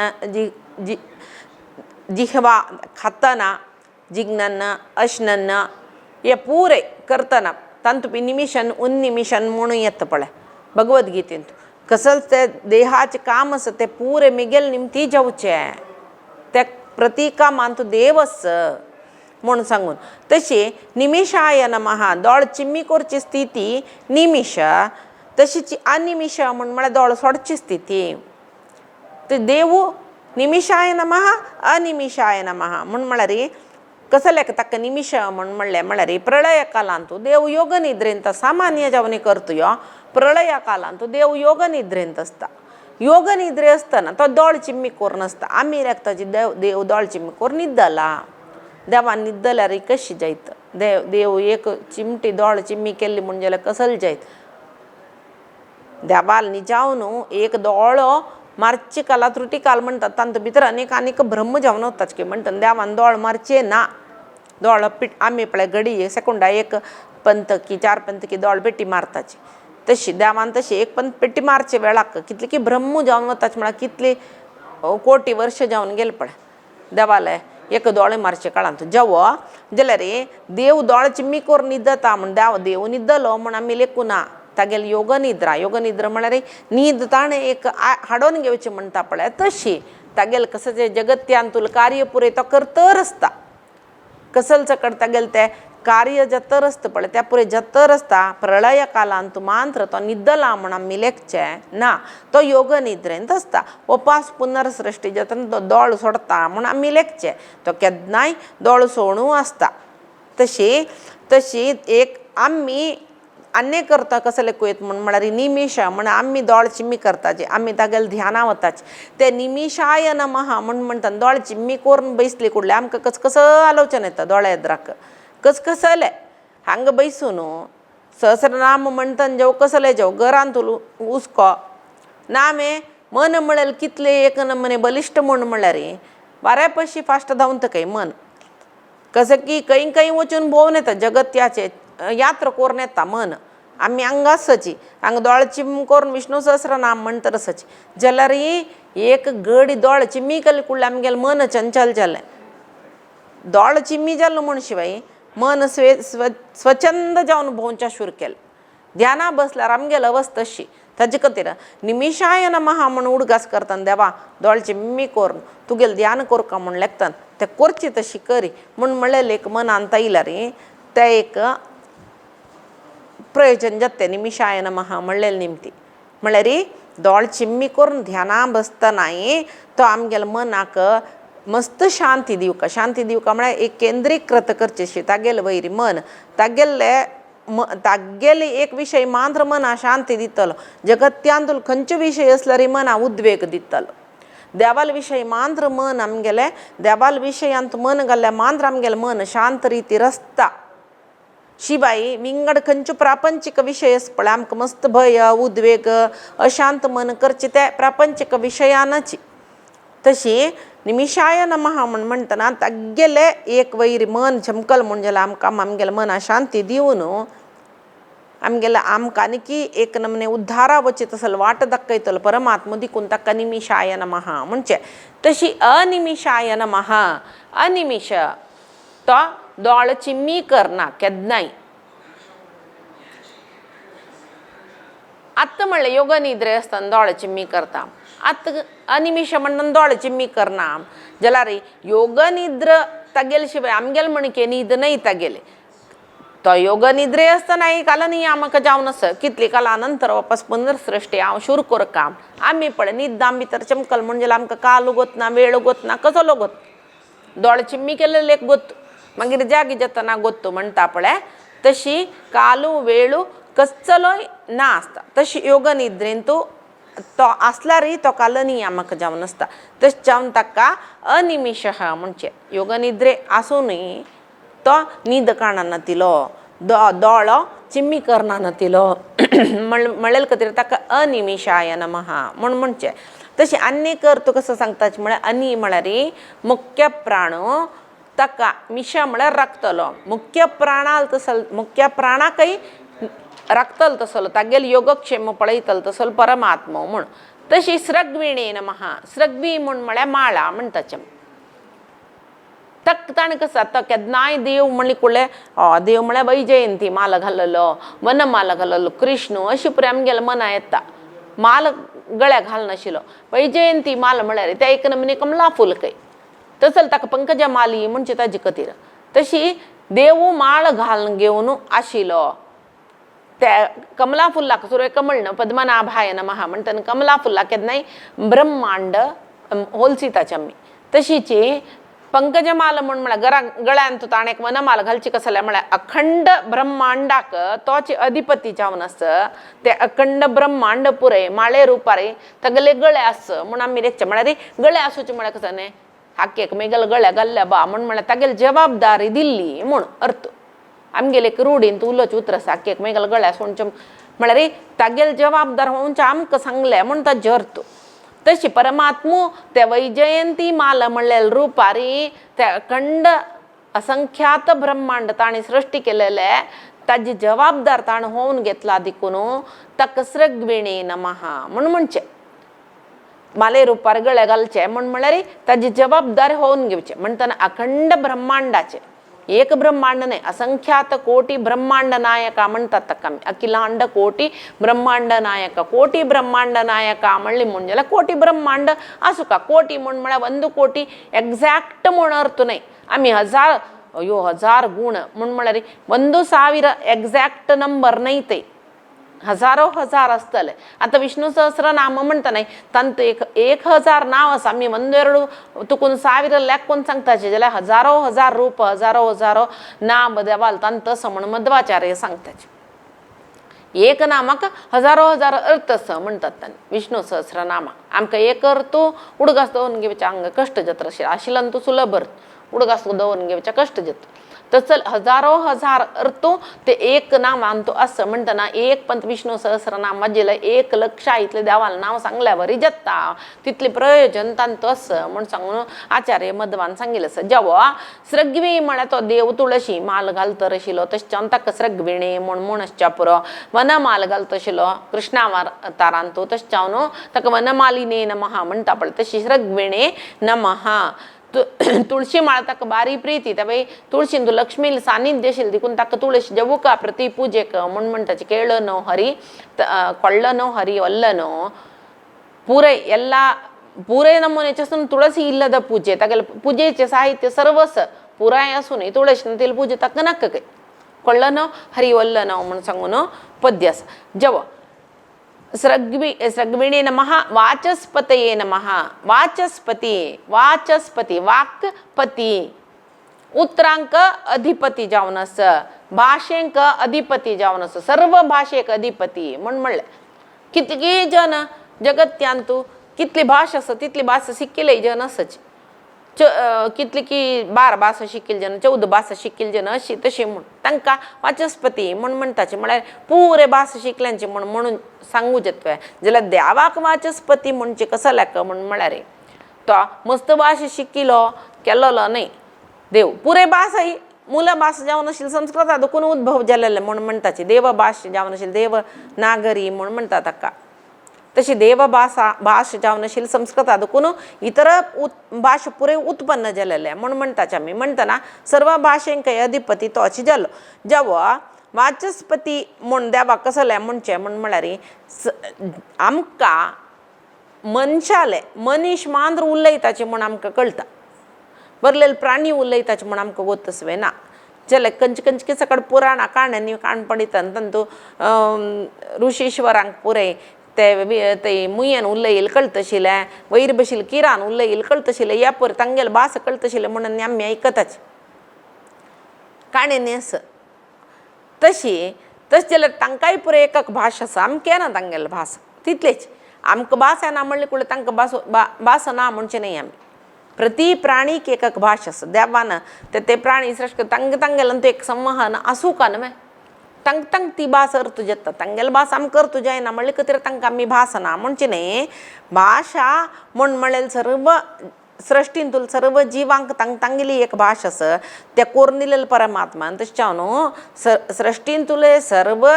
Speaker 1: जिहवा खातना जिग्नन अश्नन हे पुरे करतना तांतूं निमिषन उन्निमिषन म्हणून येता पळय भगवद्गीतेंत कसल ते देहाचे काम आसा ते पुरे मिगेल निमती जावचे ते प्रतीका मानतो देवस म्हणून सांगून. तशी निमिषाय नमः दोळ चिम्मी करची स्थिती निमिष. तशीची अनिमिष म्हळ्यार दोळ सोडची स्थिती. ते देव निमिषाय नमः अनिमिषाय नमः म्हळ्यार कसलें ताका निमिष म्हळ्यार प्रळय कालांतू देव योग निद्रेंत सामान्य जावनी करतयो. प्रळया कालांतू देव योग निद्रेंत आसता. योग निद्रे आसतना तो दोळ चिम्मी कोर नासता. आमी ताची देव दोळ चिम्मी कोर न्हिदला. देवा निद्दल्यार कशी जायत देव एक चिमटी दोळ चिम्मी केल्ली म्हणजे जाल्यार कसल जायत देवाल न्ही एक दोळो मारची काला त्रुटी काल म्हणटात तांत भितर अनेक भ्रम जावन वताच म्हणटा देवान दोळ मारचे ना दोळ पीट आमी पळय घडी सेकुंडा एक पंत की 4 पंत की दोळ पेटी मारताची तशी देवान तशी एक पंत पेटी मारचे वेळाक कितले की भ्रम जावन वताच म्हळ्यार कितली कोटी वर्ष जावन गेले पळय देवाले एक दोळे मारचे काळांत जेवो जाल्यार देव दोळ चिम्मी कोर न्हिदता म्हण देव न्हिदलो म्हण आमी लेखू ना तागेल योग निद्रा म्हळ्यार न्हीद ताणें एक हाडोवन घेवचें म्हणटा पळय तशी तागेल कसं जे जगत्यांतूल कार्य पुरे तो करतर आसता कसल सकट तागेल ते कार्य जतर आसता पळय त्या पुरे जतर आसता प्रलय कालांत मात्र तो न्हिदला म्हण आमी लेखचें ना तो योग निद्रेंत आसता उपास पुनर्सृश्टी जतन तो दोळ सोडता म्हण आमी लेखचें तो केन्नाय दोळ सोडूं आसता तशी एक आमी अन्य करता कसं लेखूयत म्हळ्यार निमिष म्हण आमी दोळ चिम्मी करताचे आमी तागेल ध्याना वताचे ते निमिषाय नमः म्हणटा दोळ चिम्मी करून बैसली कुडले आमकां कसं आलोचन येता दोळ्या येद्राक कसले हांग बैसून सहस्रनाम म्हणटा जेव कसले जेव घरांत उस्को नामे मन म्हळ्यार कितले एक नमने बलिश्ट म्हण म्हळ्यार बऱ्यापैकी फास्ट धांवता काय मन कसं की खंय वचून भोंवन येता जगत्याचे यात्रा करून येता मन आमी हांगा आसाची हांगा दोळ चिम्म करून विष्णू सहस्रनाम म्हणटर आसाची जाल्यार एक घडी दोळ चिम्मी केली कुडले आमगेलें मन चंचल जालें दोळ चिम्मी जालो म्हण शिवाय मन स्वच्छंद जावन भोंवच्या शूर केलें ध्याना बसल्यार आमगेली अवस्था तशी ताजे खातीर निमिषाय नमः म्हण उडगास करता देवा दोळ चिम्मी कोरून तुगेलें ध्यान कोर का म्हण लेखतात ते करची तशी करी म्हण म्हणलें एक मनांत आयल्यार ते एक प्रयोजन जाते निमिषाय नमः म्हणलें निमती म्हळ्यार दोळ चिम्मी करून ध्याना बसतनाय तो आमगेल्या मनाक मस्त शांती दिवका म्हळ्यार एक केंद्रीकृत करचेशी तागेलें वैरी मन तागेले एक विशय मात्र मना शांती दितलो जगत्यांतूल खंयचे विशय असल्यार मना उद्वेग दितलो देवाल विशय मात्र मन आमगेलें देवाल विशयांत मन घाल्ल्या मात्र आमगेलें मन शांत रितीर आसता शिवाय विंगड खंयचे प्रापंचीक विशय आसा पळय आमकां मस्त भय उद्वेग अशांत मन करचे ते प्रापंचीक विशयानाची तशी निमिषाय नमः म्हण म्हणटना तागेले एक वैरी मन झमकल म्हण जाल्यार आमकां आमगेल्या मना शांती दिवन आमगेल्या आमकां आनी एक नमने उद्धारा वचीत आसले वाट दाखयतलो परमात्मा दिकून ताका निमिषाय नमः म्हणचे तशी अनिमिषाय नमः अनिमिष तो दोळ चिम्मी करना केन्नाय आत्ता म्हणलें योग निद्रे आसतना दोळ चिम्मी करता आत्ता अनिमिष म्हणून दोळ चिम्मी करना जाल्यार योग निद्र तागेले शिवाय आमगेले म्हणके न्हीद न्हय तागेले तो योग निद्रे आसतना काल नियामक जावन आसा कितली काला नंतर वापस पुनर्सृश्टी हांव शूर कर काम आमी पळय न्हिदां भितर चमकल म्हणजे आमकां काल गोतना वेळ गोतना कसलो गोत दोळ चिम्मी केलेले एक गोत मागीर जागी जेतना गोत्तो म्हणटा पळय तशी कालू वेळू कसलोय ना आसता तशी योग निद्रेंत तो आसल्यारय तो काल नियामक जावन आसता तशें जावन ताका अनिमिष म्हणचे योग निद्रे आसूनय तो न्हीद काडना नातिलो दोळो चिम्मी करना नातिलो म्हणलेले खातीर ताका अनिमिषाय नमः म्हणचे तशें आनी कर तूं कसो सांगताचें म्हळ्यार अनी म्हळ्यार मुख्य प्राण ताका मिशा म्हळ्यार राखतलो मुख्य प्राणाल तसल मुख्य प्राणाकय राखतलो तसलो तागेले योगक्षेम पळयतलो तसलो परमात्मा म्हूण तशी स्रग्विणे नमः स्रग्वी म्हळ्यार माळा म्हणटाचें तक ताणें कसो आतां केन्नाय देव म्हणली कुडले देव म्हळ्यार वैजयंती माल घाललो वनमाल घाललो कृष्ण अशी पुरी आमगेले मना येता माल गळ्याक घालनाशिल्लो वैजयंती माल म्हळ्यार ते एक नमने कमला फूल कय तसल ताका पंकजा माली म्हणजे ताजे खातीर तशी देव माळ घालून घेवन आशिल्लो त्या कमला फुल्लाक सुरय कमळ पद्मनाभाय नमः म्हणटना कमला फुल्लाक केन्नाय ब्रह्मांड होलसी ताचे आमी तशीची पंकजमाल म्हळ्यार गळ्यांत ताणें एक वनमाल घालची कसले म्हळ्यार अखंड ब्रह्मांडाक तोचे अधिपती जावन आसा ते अखंड ब्रह्मांड पुरे माळे रुपारे तगले गळे आस म्हूण आमी लेखचे म्हळ्यार गळे आसूचे म्हळ्यार कसो न्ही हाकेक मेगल गळ्या गल्ल्या बा म्हण म्हणल्या तागेल जबाबदारी दिल्ली म्हण अर्थ आमगेले एक रूढीन तू उलच उतरस हाकेक मेगल गळ्या सोंच म्हळ्यार रे तागेल जबाबदार होऊन आमक सांगले म्हण ताजे अर्थ तशी परमात्मू त्या वैजयंती माल म्हणलेल रूपारी त्या खंड असंख्यात ब्रह्मांड ताणी सृष्टी केलेले ताजी जबाबदार ताण होऊन घेतला दिकून तक सृग्विणी नमः म्हणचे माले रूपार गळे घालचे म्हळ्यार ताजी जबाबदारी होऊन घेवचे म्हणताना अखंड ब्रह्मांडाचे एक ब्रह्मांड नाही असंख्यात कोटी ब्रह्मांड नायका म्हणतात तक्का अखिलांड कोटी ब्रह्मांड नायका कोटी ब्रह्मांड नायका म्हणली म्हणजे कोटी ब्रह्मांड असू का कोटी म्हणल्या 1 कोटी एक्झॅक्ट म्हण अर्थ नाही आम्ही हजार अयो हजार गुण म्हळ्यार 1,000 एक्झॅक्ट नंबर नाही ते हजारो हजार असतले आता विष्णू सहस्रनाम म्हणता नाही तंत 1,000 नाव असा आम्ही 1,2 तुकून 1,000 लेखून सांगताचे जाल्यार हजारो हजार रूप हजारो हजारो नाम देवाल तंत समण मध्वाचार्य सांगताचे एक नामाक हजारो हजार अर्थ स म्हणतात तांणी विष्णू सहस्रनामा आमकां एक अर्थ उडगास दोन घेवचे हांगा कश्ट जत्र आशिल्लो सुलभ अर्थ उडगास दोन घेवचे कश्ट जत्र तसल हजारो हजार अर्थ ते एक नाम आणतो असं म्हणताना एक पंत विष्णू सहस्रनाम मजेला 1 लक्ष इतले देवाला नाव सांगल्यावर इजत्ता तितले प्रयोजन तांतो असं म्हण सांगून आचार्य मध्वान सांगितलं असं जेव्हा सृग्वी म्हळ्यार तो देव तुळशी माल घालतर आशिल्लो तशें ताका सृग्विणे म्हणच्या पुरो वन माल घालत आशिल्लो कृष्णावतारान तो तशें ताका वनमालिने नमः म्हणटा पळय तशी सृग्विणे नमः तुळशी माळ ताका बारी प्रीती त्या तुळशीन तू लक्ष्मी सानिध्य आशिल्ली देखून ताका तुळशी जेवूका प्रती पूजेक म्हणटाचे केळं नो हरी ಕೊಳ್ಳ नो हरी ಒಲ್ಲ नो ಪೂರೈ ಎಲ್ಲ ಪೂರೈ ನಮೂನೆಚೇसून तुळसी ಇಲ್ಲದ पूजे तागेले पूजेचे साहित्य सर्वस पुराय असून तुळशीन तेल पूजे ताका नक्क काय ಕೊಳ್ಳ नो हरी ಒಲ್ಲ नो म्हण सांगून पद्यस जेव्हा सृग्विणे नमः वाचस्पतये नमः वाचस्पती वाचस्पती वाक्पती उत्तरांक अधिपती जावन आस भाषेंक अधिपती जावन आस सर्व भाषेक अधिपती म्हणले कितकी जन जगत्यांतू कितली भाषा आसा तितली भाषा शिकिल्ले जन आसच कितली की 12 भाषा शिकिल जन 14 भाषा शिकिल जन अशी तशी म्हण तांकां वाचस्पती म्हणटाचे म्हळ्यार पुरे भाषा शिकल्यांचे म्हणून सांगू येतवे जाल्यार देवाक वाचस्पती म्हणचे कसो लेख म्हळ्यार तो मस्त भाषा शिकिलो केलेलो न्ही देव पुरे भाषा ही मूल भाषा जावन आशिल्ली संस्कृतात देखून उद्भव जाल्ले म्हणटाचे देव भाषा जावन आशिल्ली देव नागरी म्हणटा ताका तशी देव भाषा जावन आशिल्ली संस्कृतात देखून इतर भाषा पुरे उत्पन्न जाल्ले म्हणटाचे आमी म्हणटना सर्व भाशेंक अधिपती तो अशी जालो जेव्हा वाचस्पती म्हण देवाक कसले म्हणचे म्हळ्यार आमकां मनशाले मनीस मांद्र उलयताचे म्हण आमकां कळटा बरलेले प्राणी उलयताचे म्हण आमकां गोतसवे ना जाल्यार कंचे सकड पुराणां काणयांनी काणपडितान तंतू ऋषीश्वरांक पुरे ते मुयेन उलयिल्लें कळतशिल्लें वयर बशिल्लें किरान उलयिल्लें कळतशिल्लें ह्या पयर तांगेले भास कळतशिल्लें म्हणून आमी आयकताचे काणयांनी आस तशी जाल्यार तांकांय पुरे एकक भास आसा आमकां ना तांगेले भास तितलेच आमकां भास येना म्हणले कुळे तांकां भास ना म्हणचे न्ही आमी प्रति प्राणीक एकक भास आसा देवान ते प्राणी सृश्टी तांगेले तो एक संवहन आसूं का न्हय तांकां ती भास अर्थ जाता तांगेले भास आमकां अर्थ जायना म्हणले खातीर तांकां आमी भास ना म्हणचे न्ही भाशा म्हळ्यार सर्व सृश्टींतून सर्व जिवांक तांगेली एक भास आसा त्या कोरून दिलेले परमात्मान तशें न्हू सृश्टींतले सर्व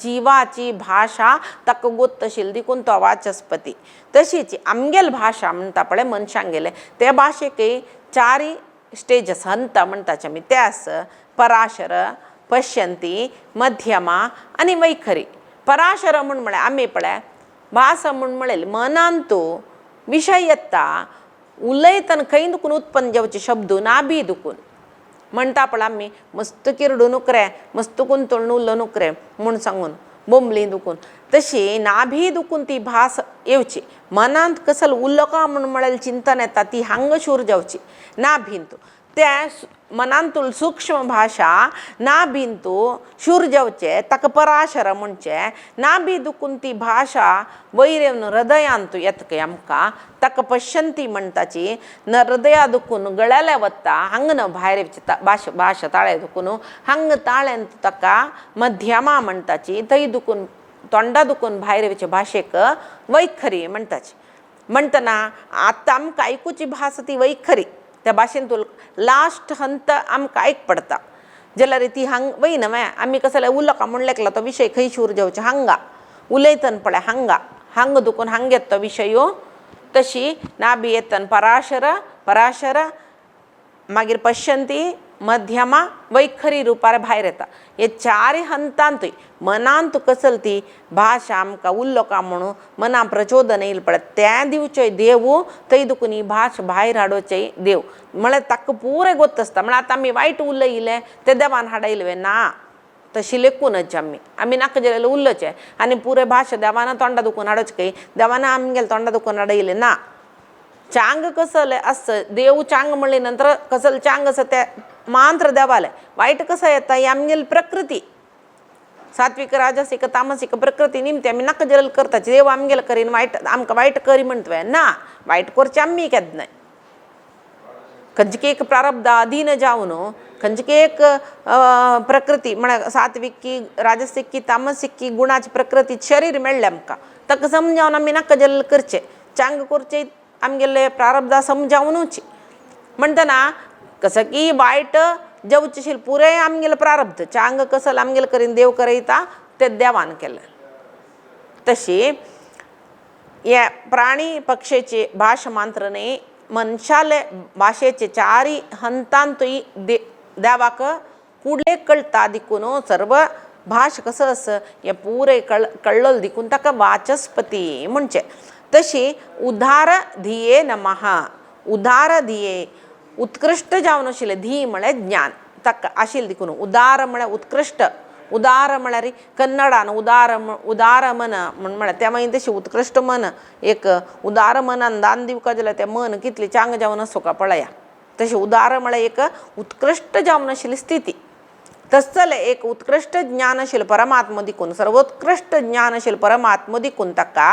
Speaker 1: जिवाची भाशा ताका गोत आशिल्ली देखून तो वाचस्पती तशीच आमगेल भाशा म्हणटा पळय मनशांगेले त्या भाशेक 4 स्टेजस हंत म्हणटाचे आमी ते आसा पराशर पश्यंती मध्यमा आनी वैखरी पराशर म्हळ्यार आमी पळय भास म्हळ्यार मनांतू विशय येता उलयतना खंय दुखून उत्पन्न जावचे शब्द नाभी दुखून म्हणटा पळय आमी मस्त किरडू नुकरे मस्त कुंतळ उरलो नुकरे म्हूण सांगून बोंबली दुखून तशी नाभी दुखून ती भास येवची मनांत कसल उरलो का म्हळ्यार चिंतन येता ती हांगशूर जावची नाभींतू त्या मनांतूल सूक्ष्म भाषा ना बिंतू शूरजवचे तक पराशर म्हणचे ना बी दुखून ती भाषा वैरेवन हृदयांतू येतके आमकां तक पश्यंती म्हणटाची न हृदया दुखून गळ्याला वत्ता हंग न भायर भाषा ताळे दुखून हंग ताळ्यांत ताका मध्यमा म्हणटाची थंय दुखून तोंडा दुखून भायर भाशेक वैखरी म्हणटाची म्हणटना आतां आमकां आयकुची भास ती वैखरी त्या भाशेंतून लास्ट हंत आमकां आयक पडटा जाल्यार ती हांग वय न्हय आमी कसले उलोवका म्हणलेकला तो विशय खंय शूर जेवचे हांगा उलयतन पळय हांगा हांग दुखून हांग येता तो विशय तशी नाबी येतन पराशर मागीर पश्यंती मध्यमा वैखरी रुपार भायर येता हे चारय हंतांतूय मनांत कसल ती भाशा आमकां उल्लोका म्हणून मना प्रचोदन येयला पळय त्या दिवचेय देव थंय दुखून ही भाश भायर हाडोवचेय देव म्हळ्यार ताका पुरे गोत आसता म्हळ्यार आतां आमी वायट उलयले ते देवान हाडयले ना तशी लेखूनच आमी नाका जाल्यार उरलोचें आनी पुरे भाशा देवाना तोंडा दुखून हाडोवचे खंय देवाना आमगेले तोंडा दुखून हाडयले ना चांग कसले असं देव चांग म्हणले नंतर कसलं चांग असं त्या मांत्र देवाले वाईट कसं येता ही आमगेली प्रकृती सात्विक राजसिक तामसिक प्रकृती निमते आमी नाका जाल्यार करताचे देव आमगेले करीन वायट आमकां वायट करी म्हणतवे ना वायट करचे आमी केद नाय खंयचे एक प्रारब्ध अधीन जावन खंयचे एक प्रकृती म्हळ्यार सात्विकी राजसिकी तामसिकी गुणाची प्रकृती शरीर मेळ्ळें आमकां ताका समजावन आमी नाका जाल्यार करचे चांग करचे आमगेले प्रारब्ध समजावनूच म्हणटना कसं की वायट जेवचेशील पुरे आमगेले प्रारब्ध चांग कसं आमगेले करीन देव करयता ते देवान केलें तशी हे प्राणी पक्षीचे भाश मात्र न्ही मनशाले भाशेचे चारय हंतांतूय देवाक कुडले कळटा देखून सर्व भाश कसं असं हे पुरे कळ्ळल देखून ताका वाचस्पती म्हणचे तशी उदार धिये नमः उदार धिये उत्कृष्ट जावन आशिल्ले धी म्हळ्यार ज्ञान ताका आशिल्ले देखून उदार म्हळ्यार उत्कृष्ट उदार म्हळ्यार कन्नडान उदार मन म्हळ्यार त्या मागीर तशी उत्कृष्ट मन एक उदार मनान दान दिवका जाल्यार तें मन कितलें चांग जावन आसूं का पळया तशें उदार म्हळ्यार एक उत्कृष्ट जावन आशिल्ली स्थिती तसले एक उत्कृष्ट ज्ञान आशिल्लें परमात्मा दिकून सर्वोत्कृष्ट ज्ञान आशिल्लें परमात्मा दिकून ताका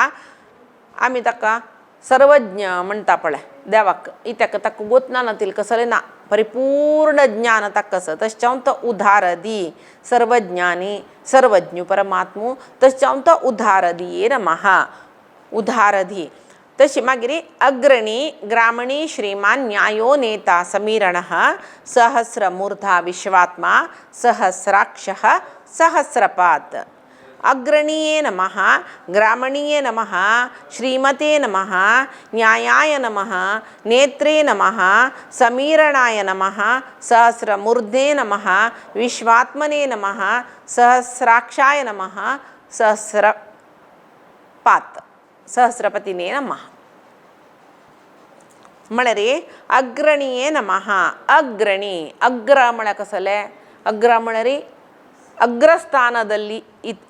Speaker 1: आमी ताका सर्वज्ञ म्हणटा पळय देवाक इत्याक ताका गोतना नातील कसले ना परिपूर्ण ज्ञान ताका आसा तशें तो उदार दी सर्वज्ञानी सर्वज्ञ परमात्मू तशें तो उदार दिये नमः उदार धी तशी मागीर अग्रणी ग्रामणी श्रीमान न्यायो नेता समीरणः सहस्रमूर्धा विश्वात्मा सहस्राक्षः सहस्रपात् अग्रणीये नमः ग्रामणीये नमः श्रीमते नमः न्यायाय नमः नेत्रे नमः समीरणाय नमः सहस्रमूर्धे नमः विश्वात्मने नमः सहस्राक्षाय नमः सहस्रपात् सहस्रपतीने नमः म्हळ्यार अग्रणीये नमः अग्रणी अग्र म्हळ्यार कसले अग्र म्हळ्यार ಅಗ್ರಸ್ಥಾನದಲ್ಲಿ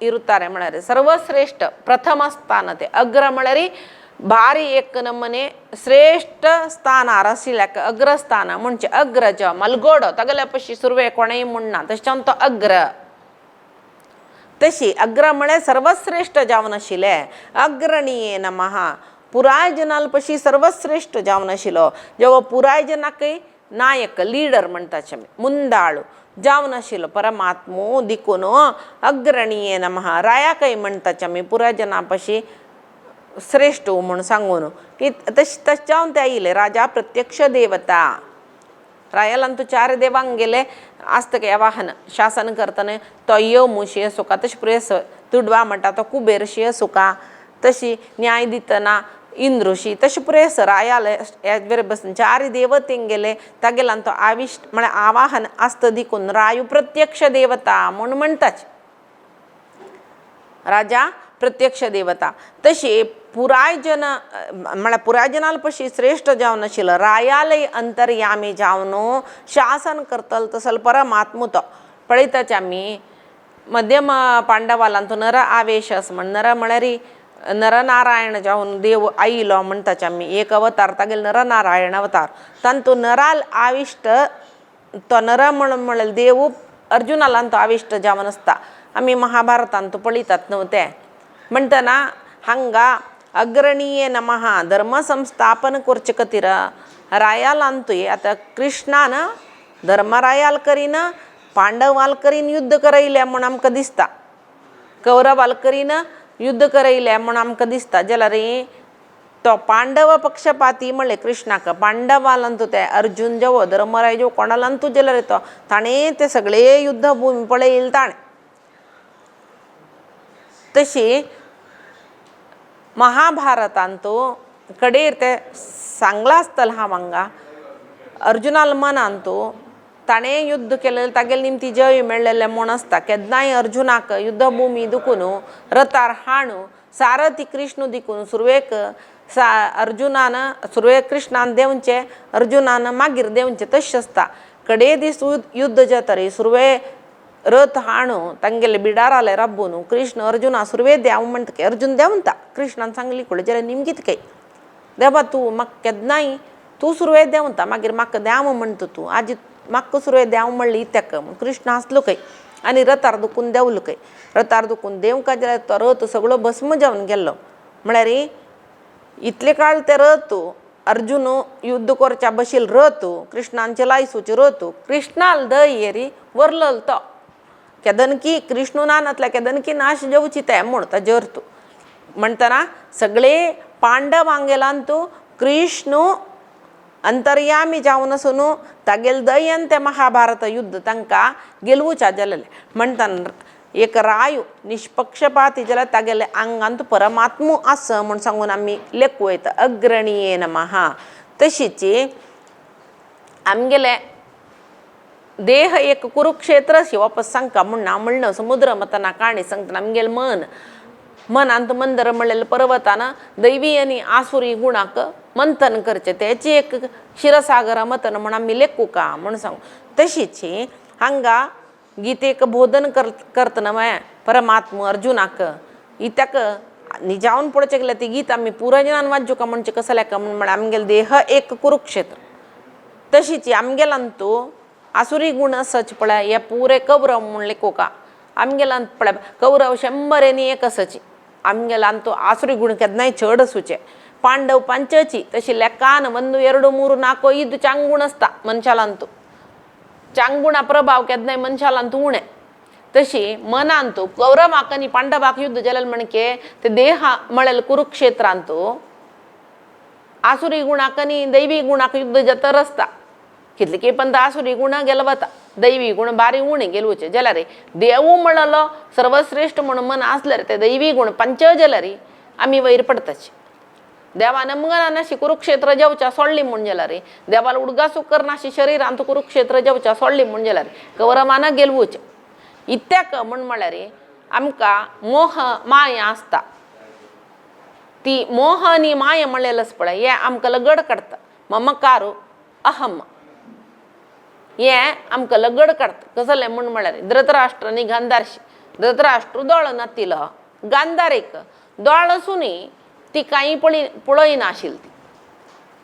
Speaker 1: ಇರುತ್ತಾರೆ म्हळ्यार सर्वश्रेष्ठ प्रथम स्थान ते अग्र म्हळ्यार भारी एक नमने श्रेष्ठ स्थान आशिल्ल्याक अग्रस्थान म्हणजे अग्रज मलगोडो तगल्या पशी सुरवे कोणेय म्हणना तशें तो अग्र तशी अग्र म्हळ्यार सर्वश्रेष्ठ जावन आशिल्ले अग्रणीये नमः पुराय जनाल पशी सर्वश्रेष्ठ जावन आशिल्लो जेव्हा पुराय जनाकय नायक लीडर म्हणटाचे मुंदाळू जावन आशिल्लो परमात्मो दिकून अग्रणीये नमः रायाकय म्हणटाचे आमी पुराय जना पशी श्रेष्ठ म्हूण सांगून तशें जावन ते आयिल्ले राजा प्रत्यक्ष देवता रायालान तूं चार देवांक गेले आस्तके वाहन शासन करतना तो यमूशी असो का तशें पुरेस तुडवा म्हणटा तो कुबेरशी असो का तशी न्याय दितना इंद्रुशी तशें पुरेस रायाले बरे बसून चार देवतेंक गेले तागेलान तो आविश्ट म्हळ्यार आवाहन आस्त दिकून रायू प्रत्यक्ष देवता म्हूण म्हणटाच राजा प्रत्यक्ष देवता तशी पुराय जन म्हळ्यार पुराय जनाल पशी श्रेष्ठ जावन आशिल्लो रायालय अंतर्यामी जावन शासन करतलो तसलो परमात्मो तो पळयताच आमी मध्यम पांडवालांचो नर आवेश म्हण नर म्हळ्यार नरनारायण जाऊन देव आईलो म्हणताच आम्ही एक अवतार तागेल नरनारायण अवतार तांतू नराल आविष्ट तो नर म्हणून देव अर्जुनाला तो आविष्ट जावन असता आम्ही महाभारतांत पळितात नव्हते म्हणतना हंगा अग्रणीये नमः धर्म संस्थापन करचे कतीर रायाल आणतोय आता कृष्णानं धर्मरायाल करीन पांडवाल करीन युद्ध करयले म्हणून आमकां दिसता कौरवाल करीन युद्ध करयले म्हणून आमकां दिसता जाल्यार तो पांडव पक्षपाती म्हणले कृष्णाक पांडवालांतू ते अर्जुन जेवो धर्मराय जेवो कोणालांतू जाल्यार तो ताणें ते सगळे युद्ध भूमी पळयले ताणें तशी महाभारतांतू कडेर ते सांगला आसतलें हांव हांगा अर्जुनाल मनांतू ताणें युद्ध केलेलें तागेले निमती जय मेळ्ळेलें म्हूण आसता केन्नाय अर्जुनाक युद्धभुमी दुखून रथार हाणू सारथी कृष्ण दिकून सुरवेक अर्जुनान सुरवेक कृष्णान देंवचें अर्जुनान मागीर देंवचें तशें आसता कडे दीस युद्ध जातरी सुरवे रथ हाणू तांगेले बिडाराले रब्बून कृष्ण अर्जुना सुरवे देंव म्हणटकी अर्जुन देंवता कृष्णान सांगली कळ्ळें जाल्यार निमगीत काय देवा तूं म्हाका केन्नाय तूं सुरवे देंवता मागीर म्हाका देंव म्हणटा तूं आजी म्हाका सुरवे देंव म्हणली तेका म्हूण कृष्ण हांसलो खंय आनी रथार दुखून देंवलो खंय रथार दुखून देंवका जाल्यार तो रथ सगळो भस्म जावन गेल्लो म्हळ्यार इतले काळ ते रथ अर्जुन युद्ध करच्या बशील रथ कृष्णांचे लायसूचे रथ कृष्णाल दय येरी वरलल तो केदनकी कृष्ण नानातल्या केदनकी नाश जेवची ते म्हूण ताजे अर्थ म्हणटना सगळे पांडवांगेलांतू कृष्ण अंतर्यामी जावन आसून तागेले दयेन ते महाभारत युद्ध तांकां गेलवूच्या जालेलें म्हणटना एक राय निष्पक्षपाती जाल्यार तागेले आंगांत परमात्मो आस म्हूण सांगून आमी लेख वयता अग्रणीये नमः तशीच आमगेले देह एक कुरुक्षेत्र शी वापस सांगता म्हूण हांव म्हणलें समुद्र मतना काणी सांगतना आमगेलें मनांत मंदर म्हणलेलें पर्वतान दैवी आनी आसुरी गुणाक मंथन करचें तेची एक क्षीरसागर मथन म्हूण आमी लेखूका म्हूण सांगू तशीच हांगा गीतेक बोधन करतना परमात्मा अर्जुनाक इत्याक निजावन पळोवचें गेल्यार ती गीत आमी पुरायनान वाचूका म्हणचे कसं लेका म्हण आमगेले देह एक कुरुक्षेत्र तशीच आमगेलांतू आसुरी गुण आसच पळय हे पुरे कौरव म्हूण लेखूका आमगेलांत पळय कौरव 100 आसची आमगेलांतू आसुरी गुण केन्नाय चड आसूचे पांडव 5 तशी लेखान 1 2 3 4 5 चांगुण आसता मनशालांतू चांगुणा प्रभाव केन्नाय मनशालांतू उणे तशी मनांतू कौरवाक आनी पांडवाक युद्ध जालें म्हणके ते देह म्हळेल कुरुक्षेत्रांतू आसुरी गुणाक आनी दैवी गुणाक युद्ध जातर आसता कितले की पण आसुरी गुण गेलवता दैवी गुण बारी उणे गेलवचे जाल्यार देव म्हणलो सर्वश्रेष्ठ म्हणून मन आसल्यार ते दैवी गुण 5 जाल्यार आमी वयर पडताची देवान मनाशी कुरुक्षेत्र जेवच्या सोडली म्हूण जाल्यार देवाला उडगासूक करनाशी शरिरांत कुरुक्षेत्र जेवच्या सोडली म्हूण जाल्यार कौरवान गेलवचे इत्याक म्हळ्यार आमकां मोह माया आसता ती मोह आनी माया म्हणलेलच पळय हे आमकां लगड काडटा ममकारू अहम हे आमकां लगड काडटा कसलें म्हळ्यार धृतराष्ट्र आनी गांधारशी धृतराष्ट्र दोळ नातिलो गांधारीक दोळ आसूनय ती कांय पळयनाशिल्ली ती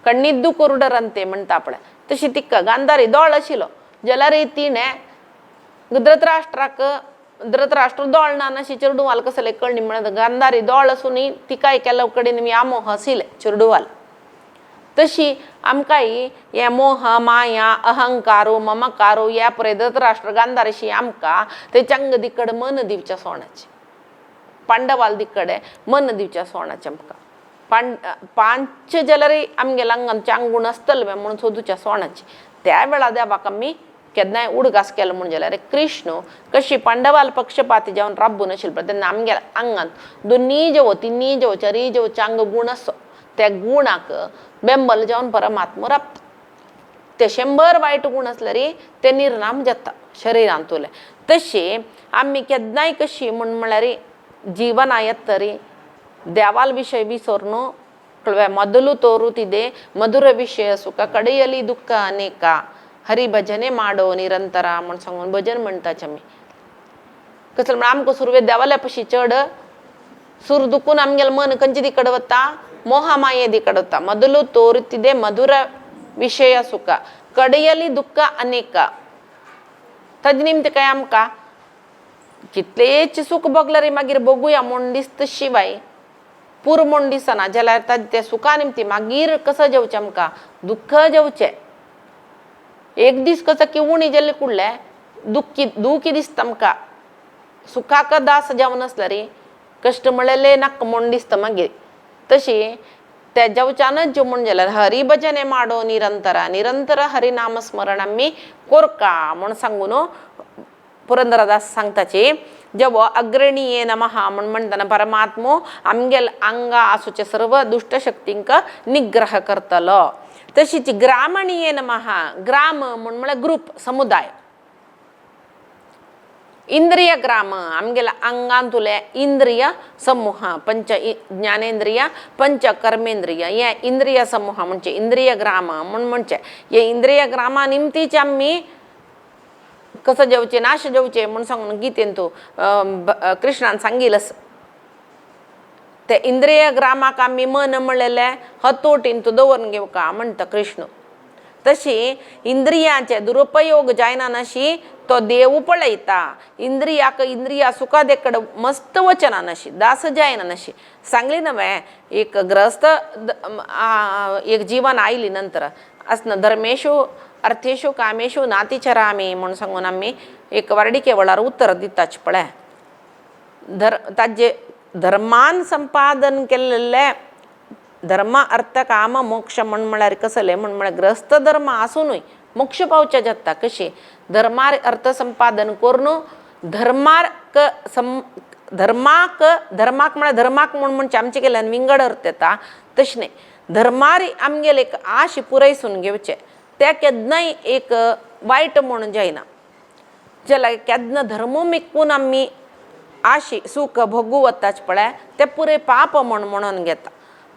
Speaker 1: कण्णिद्दू कुरुडरंते म्हणटा पळय तशी तिका गांधारी दोळ आशिल्लो जाल्यार तिणें धृतराष्ट्र दोळ ना नाशी चिरडुवाल कसले कळ्ळी म्हणत गांधारी दोळ आसूनय तिकाय केलो कडेन व्यामोह आशिल्ले चिरडुवाल तशी आमकांय हे मोह माया अहंकारो ममकारो ह्या पळय धृतराष्ट्र गांधारीशी आमकां ते चंग दिकड मन दिवच्या सोणाचे पांडवाल दिकडे मन दिवच्या सोणाचे आमकां 5 जाल्यार आमगेल्या आंगांत चांगुण आसतले म्हणून सोदूच्या सोणाचे त्या वेळा देवाक आमी केन्नाय उडगास केलो म्हूण जाल्यार कृष्ण कशी पांडवाल पक्षपाती जावन राबून आशिल्लो तेन्ना आमगेल्या आंगांत 2 जेवो 3 जेवो 4 जेवो चांग गुण आसो त्या गुणाक बेंबल जावन परमात्मा राबता ते 100 वायट गुण आसल्यार ते निर्नाम जाता शरिरांतले तशें आमी केन्नाय कशी म्हळ्यार जीवना येतरी देवाल विशय विसरून कळवे ಮೊದಲು ತೋರುತ್ತಿದೆ ಮಧುರ ವಿಷಯ ಸುಖ ಕಡೆಯಲಿ ದುಃಖ ಅನೇಕ हरी भजने माडो निरंतर म्हण सांगून भजन म्हणटाच आमी कसले म्हण आमकां सुरवे देवाल्या पशी चड ಸುರ್ ದುಕ್ಕು ನಮ್ಗೆಲ್ಲ ಮನ ಕಂಚಿದಿ ಕಡವತ್ತಾ ಮೋಹ ಮಾಯೇದಿ ಕಡುತ್ತಾ. ಮೊದಲು ತೋರುತ್ತಿದೆ ಮಧುರ ವಿಷಯ ಸುಖ, ಕಡೆಯಲ್ಲಿ ದುಃಖ ಅನೇಕ. तज निमते काय आमका कितलेच सुख बगलरी मागीर बघूया मोंडिस्त शिवाय पूर मोंडिसना ज्याला ते सुखा निमती मागीर कसं जेवचे आमका दुःख जेवचे. एक दीस कसं किवणी जेल्ले कुडले दुखी दिसता आमका, सुखाक दास जावन असला रे कष्ट मिळेले नाक मोंडिस्त मागीर. तशी त्या जेवच्यानच जेव म्हण गेला हरी भजने माडो निरंतर हरिनाम स्मरण आम्ही कोरका म्हण सांगून पुरंदरदास सांगताचे. जेव अग्रणीये नमः म्हण म्हणताना परमात्मो आमगेल अंगा आसूचे सर्व दुष्ट शक्तींक निग्रह करतलो. तशीच ग्रामणीये नमः, ग्राम म्हण म्हळ्यार ग्रुप समुदाय. इंद्रिय ग्राम आमगेला अंगांतुले इंद्रिय समूह पंच ज्ञानेंद्रिय पंच कर्मेंद्रिय ये इंद्रिय समूह म्हणजे इंद्रिय ग्राम म्हणजे ये इंद्रिय ग्रामा निमतीच आम्ही कसं जेवचे नाश जेवचे म्हणून सांगून गीतेन तो कृष्णान सांगितलंस. ते इंद्रिय ग्रामाक आम्ही मन म्हणलेले हतोटीन तो दवरून घेऊ का म्हणतं कृष्ण. तशी इंद्रियांचे दुरुपयोग जायना नशी तो देव पळयता. इंद्रियाक इंद्रिया सुखा देकड मस्त वचना नशी दास जायना नशी सांगली नव्हे. एक ग्रस्त एक जीवन आयली नंतर असणं धर्मेशु अर्थेशु कामेशु नातिचरामी म्हणून सांगून आम्ही एक वार्डिके वळार उत्तर दिताच पळय. ताजे धर्मान संपादन केलेले धर्म अर्थ काम मोक्ष म्हण म्हळ्यार कसले म्हण म्हळ्यार ग्रस्त धर्म आसूनय मोक्ष पावचे जाता. कशे धर्मार अर्थ संपादन करून धर्माक म्हळ्यार धर्माक म्हण म्हणजे आमचे केल्यान विंगड अर्थ येता. तशें न्ही धर्मार आमगेले एक आश पुरयसून घेवचे. त्या केन्नाय एक वायट म्हणून जायना. ज्याला केन्ना धर्म मिकून आमी आशी सुख भोगू वताच पळय ते पुरे पाप म्हणून घेता.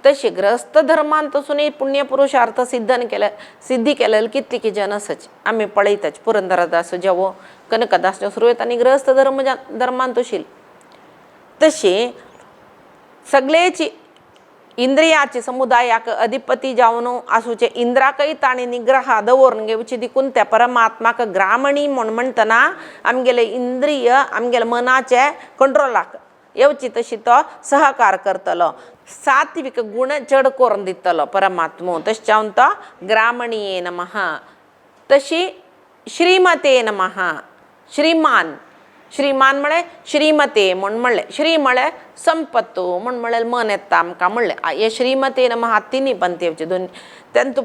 Speaker 1: तशी ग्रस्त धर्मान तसून पुण्यपुरुषार्थ सिद्धी केलेले कितली जन असच आम्ही पळयताच. पुरंदरदास जेवो कनकदास सुरवेत आणि ग्रस्त धर्मान तशील. तशी सगळेची इंद्रियाचे समुदायाक अधिपती जावन आसूचे इंद्राकय ताणी निग्रह दवरून घेवची देखून त्या परमात्माक ग्रामणी म्हण म्हणतना आमगेले इंद्रिय आमगेले मनाचे कंट्रोलाक येवची तशी तो सहकार करतलो. सात्विक गुण चढ करून दितलो परमात्मो. तशें जावन तो ग्रामणीये नमः. तशी श्रीमते नमः. श्रीमान म्हळ्यार श्रीमते म्हण म्हणले. श्री म्हळ्यार संपत्तू म्हण म्हळ्यार मन येता आमकां म्हणले. हे श्रीमते नमः तिनी पंथी येवचे दोन. तेंतू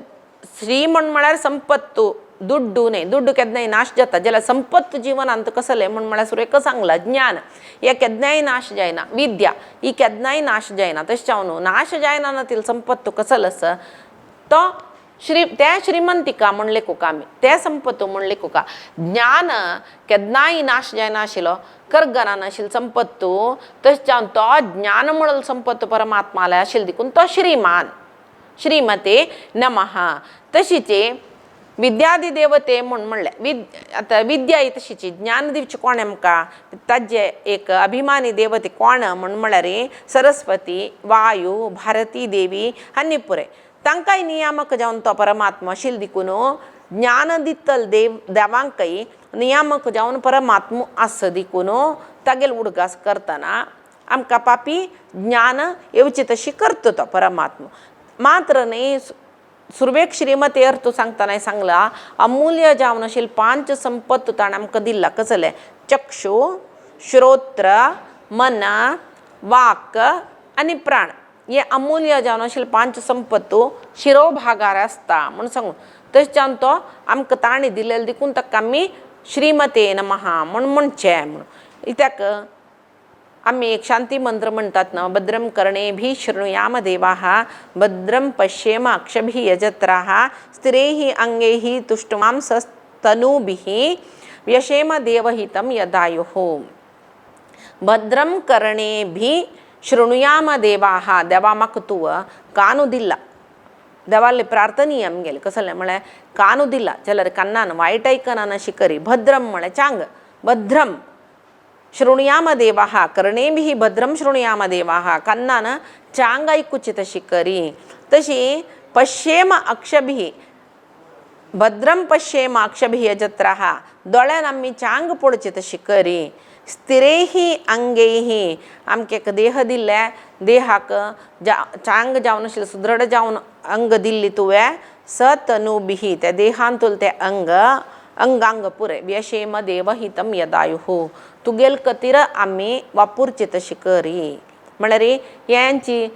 Speaker 1: श्री म्हण म्हळ्यार संपत्तू दुड्डू न्ही. दुड्डू केन्नाय नाश जाता. जाल्यार संपत्त जिवनांत कसले म्हण म्हळ्यार सुरेख सांगला ज्ञान हे केन्नाय नाश जायना. विद्या ही केन्नाय नाश जायना. तशें जावन नाश जायना ना ती संपत्त कसलस तो त्या श्रीमंतिका म्हण लेखूक आमी ते संपत्त म्हण लेखूक. ज्ञान केन्नाय नाश जायना आशिल्लो कर्गना नाशिल्लो संपत्तू. तशें जावन तो ज्ञान म्हणून संपत्त परमात्माला आशिल्लो देखून तो श्रीमान. श्रीमते नमः. तशीचे विद्यादी देवते म्हण म्हणले. आता विद्या ही तशीची ज्ञान दिवचे कोण आमकां ताजे एक अभिमानी देवते कोण म्हण म्हळ्यार सरस्वती वायू भारती देवी आनी पुरे तांकांय नियामक जावन तो परमात्मा आशिल्लो देखून ज्ञान दितल देवांकय नियामक जावन परमात्मा आस देखून तागेल उडगास करतना आमकां पापी ज्ञान येवची तशी करता तो परमात्मा. मात्र न्ही सुरवेक श्रीमती अर्थ सांगतना सांगला अमूल्य जावन आशिल्ले 5 संपत्त ताणें आमकां दिला. कसले चक्षु श्रोत्र मन वाक आनी प्राण हे अमूल्य जावन आशिल्ले 5 संपत्तू शिरोभागार आसता म्हण सांगून. तशें जावन तो आमकां ताणी दिलेले देखून ताका आमी श्रीमते नमः म्हण म्हणचे. म्हण कित्याक आम्ही एक शांती मंत्र म्हणतात ना भद्रम कर्णेभिः शृणुयाम देवाः भद्रम पश्येम अक्षभिः यजत्राः स्थिरैः अंगैः तुष्टुमांसस्तनूभिः व्यशेम देवहितं यदायुः. भद्रम कर्णेभिः शृणुयाम देवाः देवा म्हाका तूं कानू दिला. देवाले प्रार्थनीय आमगेले कसले म्हळ्यार कानू दिला जाल्यार कान्नान वायट आयकना अशी करी. भद्रम म्हळ्यार चांग. भद्रम शृणुयाम देवाः कर्णेभिः भद्रं शृणुयाम देवाः कन्नानं चांग ऐकुची तशी करी. तशी पश्येम अक्षभिः भद्रं पश्येम अक्षभिः यजत्राः दोळ्यान आम्ही चांग पडची तशी करी. स्थिरेही अंगेही आमके एक देह दिल्ल्या देहाक चांग जावन अशिल्लें सुदृढ जावन अंग दिल्ली तुवें सतनुभिः त्या देहांतूल ते अंगांग पुरे व्यशेम देवहितम यदायुः तुगेल कतीर आम्ही वापुरची तशी करी. म्हळ्यार यांची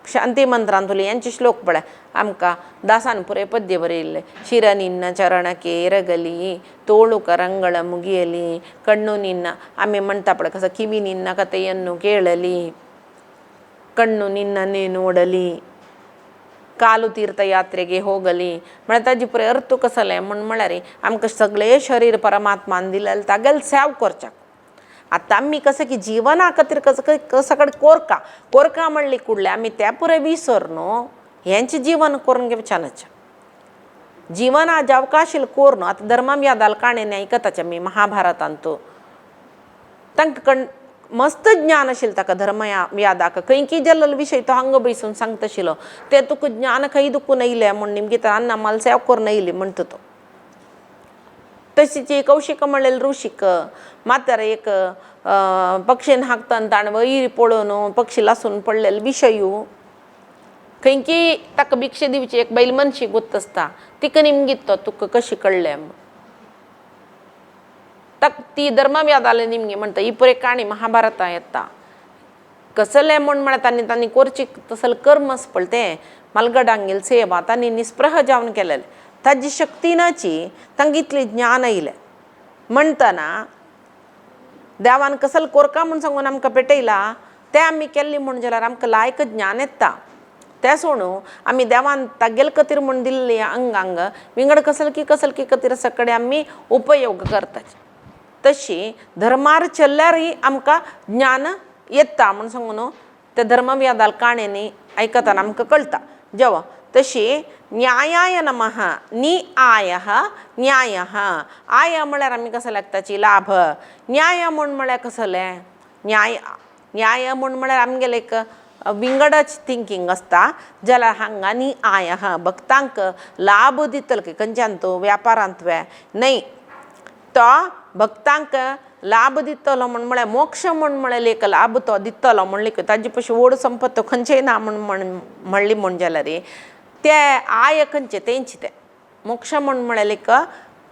Speaker 1: शांती मंत्रांतुली यांचे श्लोक पळय आमकां दासान पुरे पद्य बरयल्ले. शिर निन्न चरणके ಎರಗಲಿ ತೋಳು ಕರಂಗಳ ಮುಗಿಯಲಿ ಕಣ್ಣು ನಿನ್ನ आम्ही म्हणता पळय कसं ಕಿವಿ ನಿನ್ನ ಕಥೆಯನ್ನು ಕೇಳಲಿ ಕಣ್ಣು ನಿನ್ನನ್ನೇ ನೋಡಲಿ कालू तीर्थयात्रेगे होगली म्हळ्यार ताजी पुरे अर्थ कसले म्हळ्यार आमकां सगळे शरीर परमात्मान दिलें तागेल सेव करच्याक. आतां आमी कशें की जिवना खातीर कसं कडेन कोरका म्हणली कुडले आमी त्या पुरे विसर न्हू हेंचें जीवन करून घेवच्यानच. जीवन आज अवकाशील कोर न्हू. आतां धर्मम यादाल काणयेन आयकताचे आमी महाभारतांत तांकां मस्त ज्ञान आशिल्लें ताका धर्म यादाक खंय की जल्ल विशय तो हांगा बसून सांगता आशिल्लो ते तुका ज्ञान खंय दुखून येयलें म्हण निमगे तर अन्ना मला सेव करून येयली म्हणटा तो. तशीच कौशिक म्हणलें ऋषिक मातर एक पक्षीन हाकतना ताणें वयर पळोवन पक्षी लासून पडलेले विशयू खंय की ताका भिक्षे दिवची एक बैल मनशी गुत्त आसता तिका निमगीत तो तुका कशी कळ्ळें तक ती धर्मम यादाले निमगे म्हणटा ही पुरे काणी महाभारता येता कसले म्हण तांणी कोरची तसल कर्मस पळ ते मलगडांगेल सेवा तांणी निस्पृह जावन केलेले ताजी शक्तीनाची तांकां इतलें ज्ञान येयलें म्हणटना देवान कसल कोरका म्हूण सांगून आमकां पेटयला तें आमी केल्ली म्हण जाल्यार आमकां लायक ज्ञान येता. तें सोडून आमी देवान तागेल खातीर म्हूण दिल्ली अंगांग विंगड कसल की खातीर सकडे आमी उपयोग करतात. तशी धर्मार चल्ल्यारय आमकां ज्ञान येता म्हूण सांगून ते धर्म यादाल काणयेनी आयकतना आमकां कळटा. जेवा तशी न्यायाय नमः नि आयः न्यायः आय म्हळ्यार आमी कसं लागताची लाभ न्याय म्हळ्यार कसलें न्याय म्हळ्यार आमगेलें एक विंगडच थिंकींग आसता जाल्यार हांगा न्ही आयः भक्तांक लाभ दितलो खंयच्यान तो व्यापारांत न्हय तो भक्तांक लाभ दितलो म्हळ्यार मोक्ष म्हळ्यार एक लाभ तो दितलो म्हणले ताजी पयशी व्हड संपत्त खंयचेय ना म्हणली म्हण जाल्यार ते आय खंयचे तेंचे ते मोक्ष म्हळ्यार एक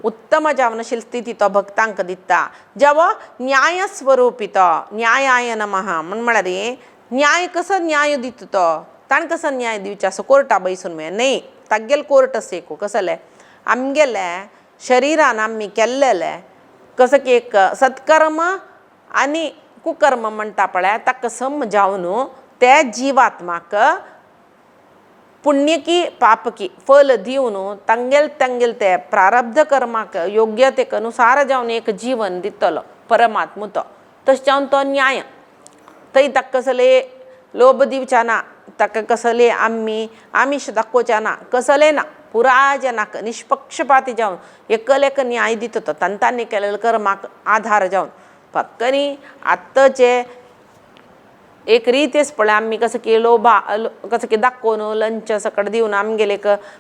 Speaker 1: उत्तम जावनाशिल्ली स्थिती तो भक्तांक दिता. जेवो न्याय स्वरूपी तो न्यायाय नमः म्हळ्यार न्याय कसो न्याय दिता तो ताणें कसो न्याय दिवचे असो कोर्टा बसून न्हय तागेल कोर्ट सेको कसले आमगेले शरिरान आमी केल्लेले कसं की एक सत्कर्म आनी कुकर्म म्हणटा पळय ताका सम जावन त्या जिवात्माक पुण्य की पाप की फल दिवन तांगेल ते प्रारब्ध कर्माक योग्य तेक अनुसार जावन एक जीवन दितलो परमात्मा तो तशें जावन तो न्याय थंय ताका कसले लोभ दिवचे ना ताका कसले आमिश दाखोवचे ना कसले ना पुराय जनाक निष्पक्षपाती जावन एकलेक न्याय दिता तो तांणी केलेले कर्माक आधार जावन फक्त न्ही आत्ताचे एक रीतीच पळय आमी कसं की लोभा कसं की दाखोवन लंच सकट दिवन आमगेले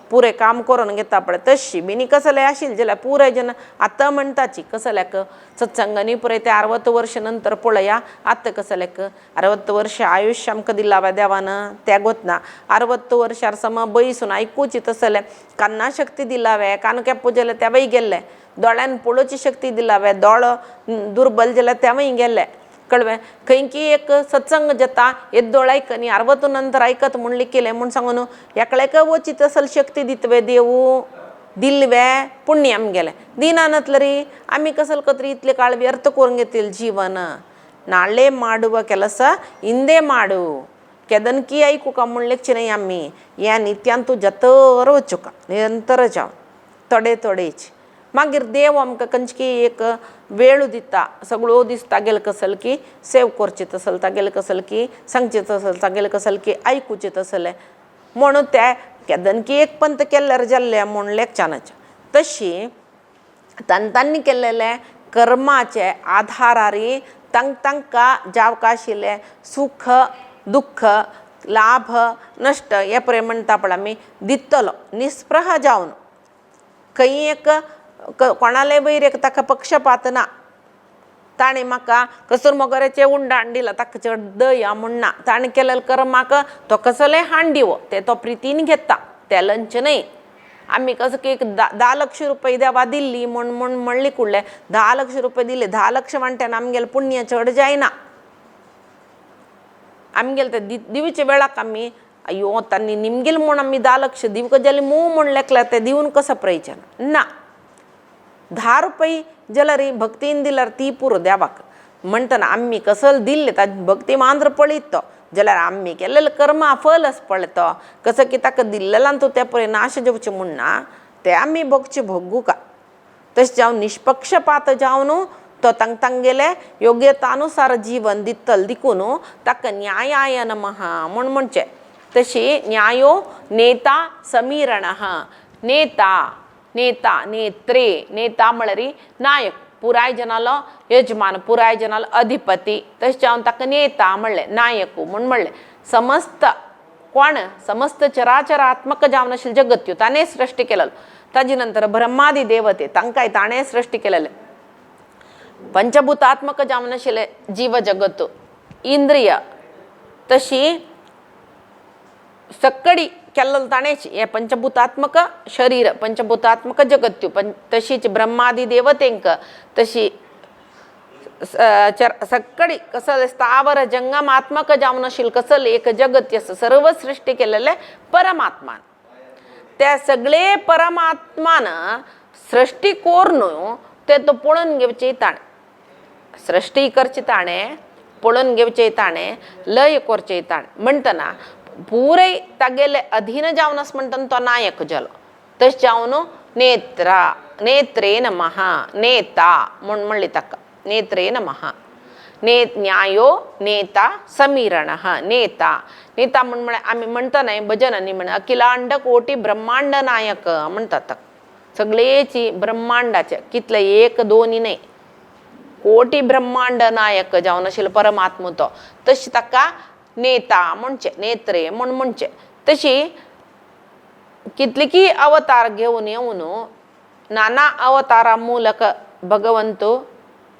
Speaker 1: पुरे काम करून घेता पळय तशी बिनी कसले आशिल्ले जाल्यार पुराय जन आतां म्हणटाची कसल्याक सत्संगांनी पुरे ते 60 वर्ष नंतर पळया आतां कसल्याक 60 वर्ष आयुष्य आमकां दिला देवान त्या गोतना 60 वर्षार सम बसून आयकूची तसले कान्ना शक्ती दिला कान केप्पू जाल्यार तेवय गेल्ले दोळ्यान पळोवची शक्ती दिला दोळ दुर्बल जाल्यार तेवय गेल्ले कळवे खंय की एक सत्संग जाता येद दोळ आयकनी 60 नंतर आयकत म्हूण लिखिल्लें म्हूण सांगून एकल्याक वची तसल शक्ती दितवे देव दिल्वे पुण्य आमगेलें दिनानतलरी आमी कसल कत्री इतले काळ व्यर्थ करून घेतील जीवन नाळे ಮಾಡುವ ಕೆಲಸ ಹಿಂದೆ ಮಾಡು ಕೆದನ್ಕಿ ಐಕುಕ म्हणलेकची नाही आमी या नित्यांतू जतर वचुका निरंतर जावन थोडेच मागीर देव आमकां खंयची एक वेळ दिता सगळो दीस तागेले कसल की सेव करचे तसल तागेले कसल की सांगचे तसल तागेले कसल की आयकुचे तसले म्हणून ते केदनकी एक पंत केल्यार जाल्ले म्हूण लेखच्यानाचे तशी तांणी केल्लेले कर्माचे आधारारी तंग तांकां जावक आशिल्ले सुख दुःख लाभ नश्ट हे पळय म्हणटा पळय आमी दितलो निस्पृह जावन खंय एक कोणाले वयर ताका पक्षपात ना ताणें म्हाका कसर मोगऱ्याचें हुंडाण दिलां ताका चड दया म्हणना ताणें केलेले कर्माक तो कसले हाण दिवो ते तो प्रितीन घेता ते लंच न्हय आमी कसो की 10 लाख रुपये देवा दिल्ली म्हणली कुडले 10 लाख रुपये दिले 10 लाख म्हणटान आमगेलें पुण्य चड जायना आमगेले ते दिवचे वेळाक आमी अय्यो तांणी निमगेल म्हूण आमी 10 लाख दिवक जाल्यार मोव म्हणलें ते दिवन कसो प्रयोजन ना 10 रुपये जाल्यार भक्तीन दिल्यार ती पुरो देवाक म्हणटना आमी कसले दिल्ले ताजी भक्ती मांद्र पळयत तो जाल्यार आमी केलेले कर्मा फलच पळयतो कसो की ताका दिल्लेल्यान तूं ते पळय नाश जावचें म्हणना ते आमी भोगचें भोगू का तशें जावन निष्पक्षपात जावन तो तांगेले योग्यतानुसार जीवन दितल देखून ताका न्यायाय नमः म्हणचें तशी न्यायो नेता समीरणः नेता नेता नेत्रे नेता म्हळ्यार नायक पुराय जनालो यजमान पुराय जनालो अधिपती तशें जावन ताका नेता म्हणलें नायक म्हणलें समस्त कोण समस्त चराचरात्मक जावन आशिल्लें जगत ताणें सृश्टी केलेलो ताजे नंतर ब्रह्मादी देवते तांकांय ताणें सृश्टी केलेलें पंचभूतात्मक जावन आशिल्लें जीव जगत इंद्रिय तशी सक्कडी केल्लो ताणेंच हें पंचभूतात्मक शरीर पंचभूतात्मक जगत्यो तशीच ब्रह्मादी देवतेंक तशी सक्कडी कसले स्थावर जंगमात्मक जावन आशिल्लें कसले एक जगत सर्व सृश्टी केलेलें परमात्मान त्या सगळे परमात्मान सृश्टी कोरून ते तो पळोवन घेवचें ताणें सृश्टी करचें ताणें पळोवन घेवचें ताणें लय करचें ताणें म्हणटना पुराय तागेले अधीन जावन आस म्हणटना तो नायक जालो तशें जावन नेत्रा नेत्रे नमः नेता म्हणली ताका नेत्रे नमः न्यायो नेता समीरणः नेता नेता म्हळ्यार आमी म्हणटा न्हय भजनांनी म्हण अखिलांड कोटी ब्रह्मांड नायक म्हणटात ताका सगळेची ब्रह्मांडाचे कितले एक दोन न्हय कोटी ब्रह्मांड नायक जावन आशिल्लो परमात्मा तो तशें ताका नेता म्हणचे नेत्रे म्हणचे तशी कितलीकी अवतार घेवन येवन नाना अवतारा मूलक भगवंत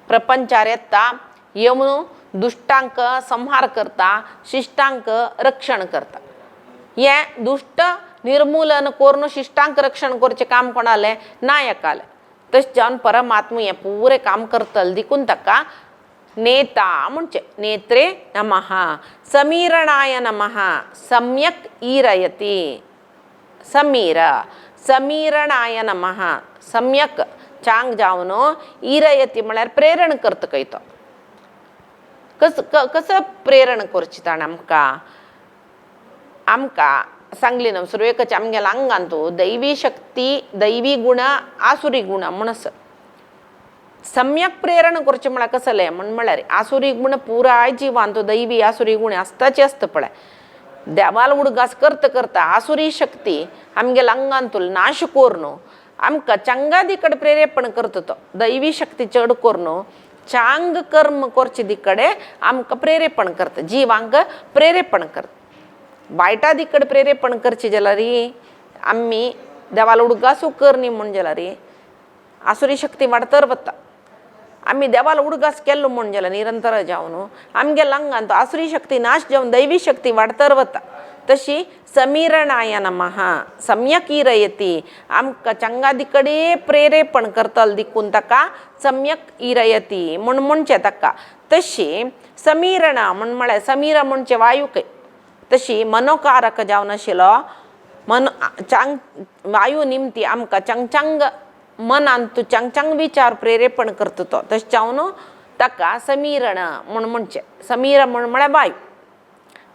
Speaker 1: प्रपंचार येता येवन दुष्टांक संहार करता शिष्टांक रक्षण करता हे दुष्ट निर्मूलन करून शिष्टांक रक्षण करचें काम कोणालें नायकालें तशें जावन परमात्मा हें पुरें काम करतलो देखून ताका नेता म्हणचे नेत्रे नमः समीरणाय नमः सम्यक ईरयति समीर समीरणाय नमः सम्यक चांग जावन ईरयति म्हळ्यार प्रेरण करता खंय तो कसं प्रेरण करचें ताणें आमकां सांगली न्हू सुरवेकच आमगेल्या आंगान तूं दैवी शक्ती दैवी गुण आसुरी गुण म्हणस सम्यक प्रेरण करचें म्हळ्यार कसलें म्हळ्यार आसुरी गुण पुराय जिवान तो दैवी आसुरी गुण आसताचे आसता पळय देवाल उडगास करता करता आसुरी शक्ती आमगेल्या आंगान तुला नाश करून आमकां चांगादी कडेन प्रेरेपण करता तो दैवी शक्ती चड करून चांग कर्म करचे दिकडे आमकां प्रेरेपण करता जिवांक प्रेरेपण करता वायटा दिकडे प्रेरेपण करचें जाल्यार आमी देवाला उडगासू करनी म्हण जाल्यार आसुरी शक्ती वाडतर वता आमी देवाला उडगास केल्लो म्हण जाल्यार निरंतर जावन आमगेल्या आंगान तो आसुरी शक्ती नाश जावन दैवी शक्ती वाडतर वता तशी समीरणाय नमः सम्यक ईरयति आमकां चांगादी कडेन प्रेरेपण करतलो देखून ताका सम्यक ईरयति म्हणचें ताका तशी समीरण म्हळ्यार समीर म्हणचे वायूक तशी मनोकारक जावन आशिल्लो चांग वायू निमती आमकां चांग मनान तूं चांग विचार प्रेरेपण करता तो तशें जावन ताका समीरण म्हणचें समीर म्हळ्यार वायू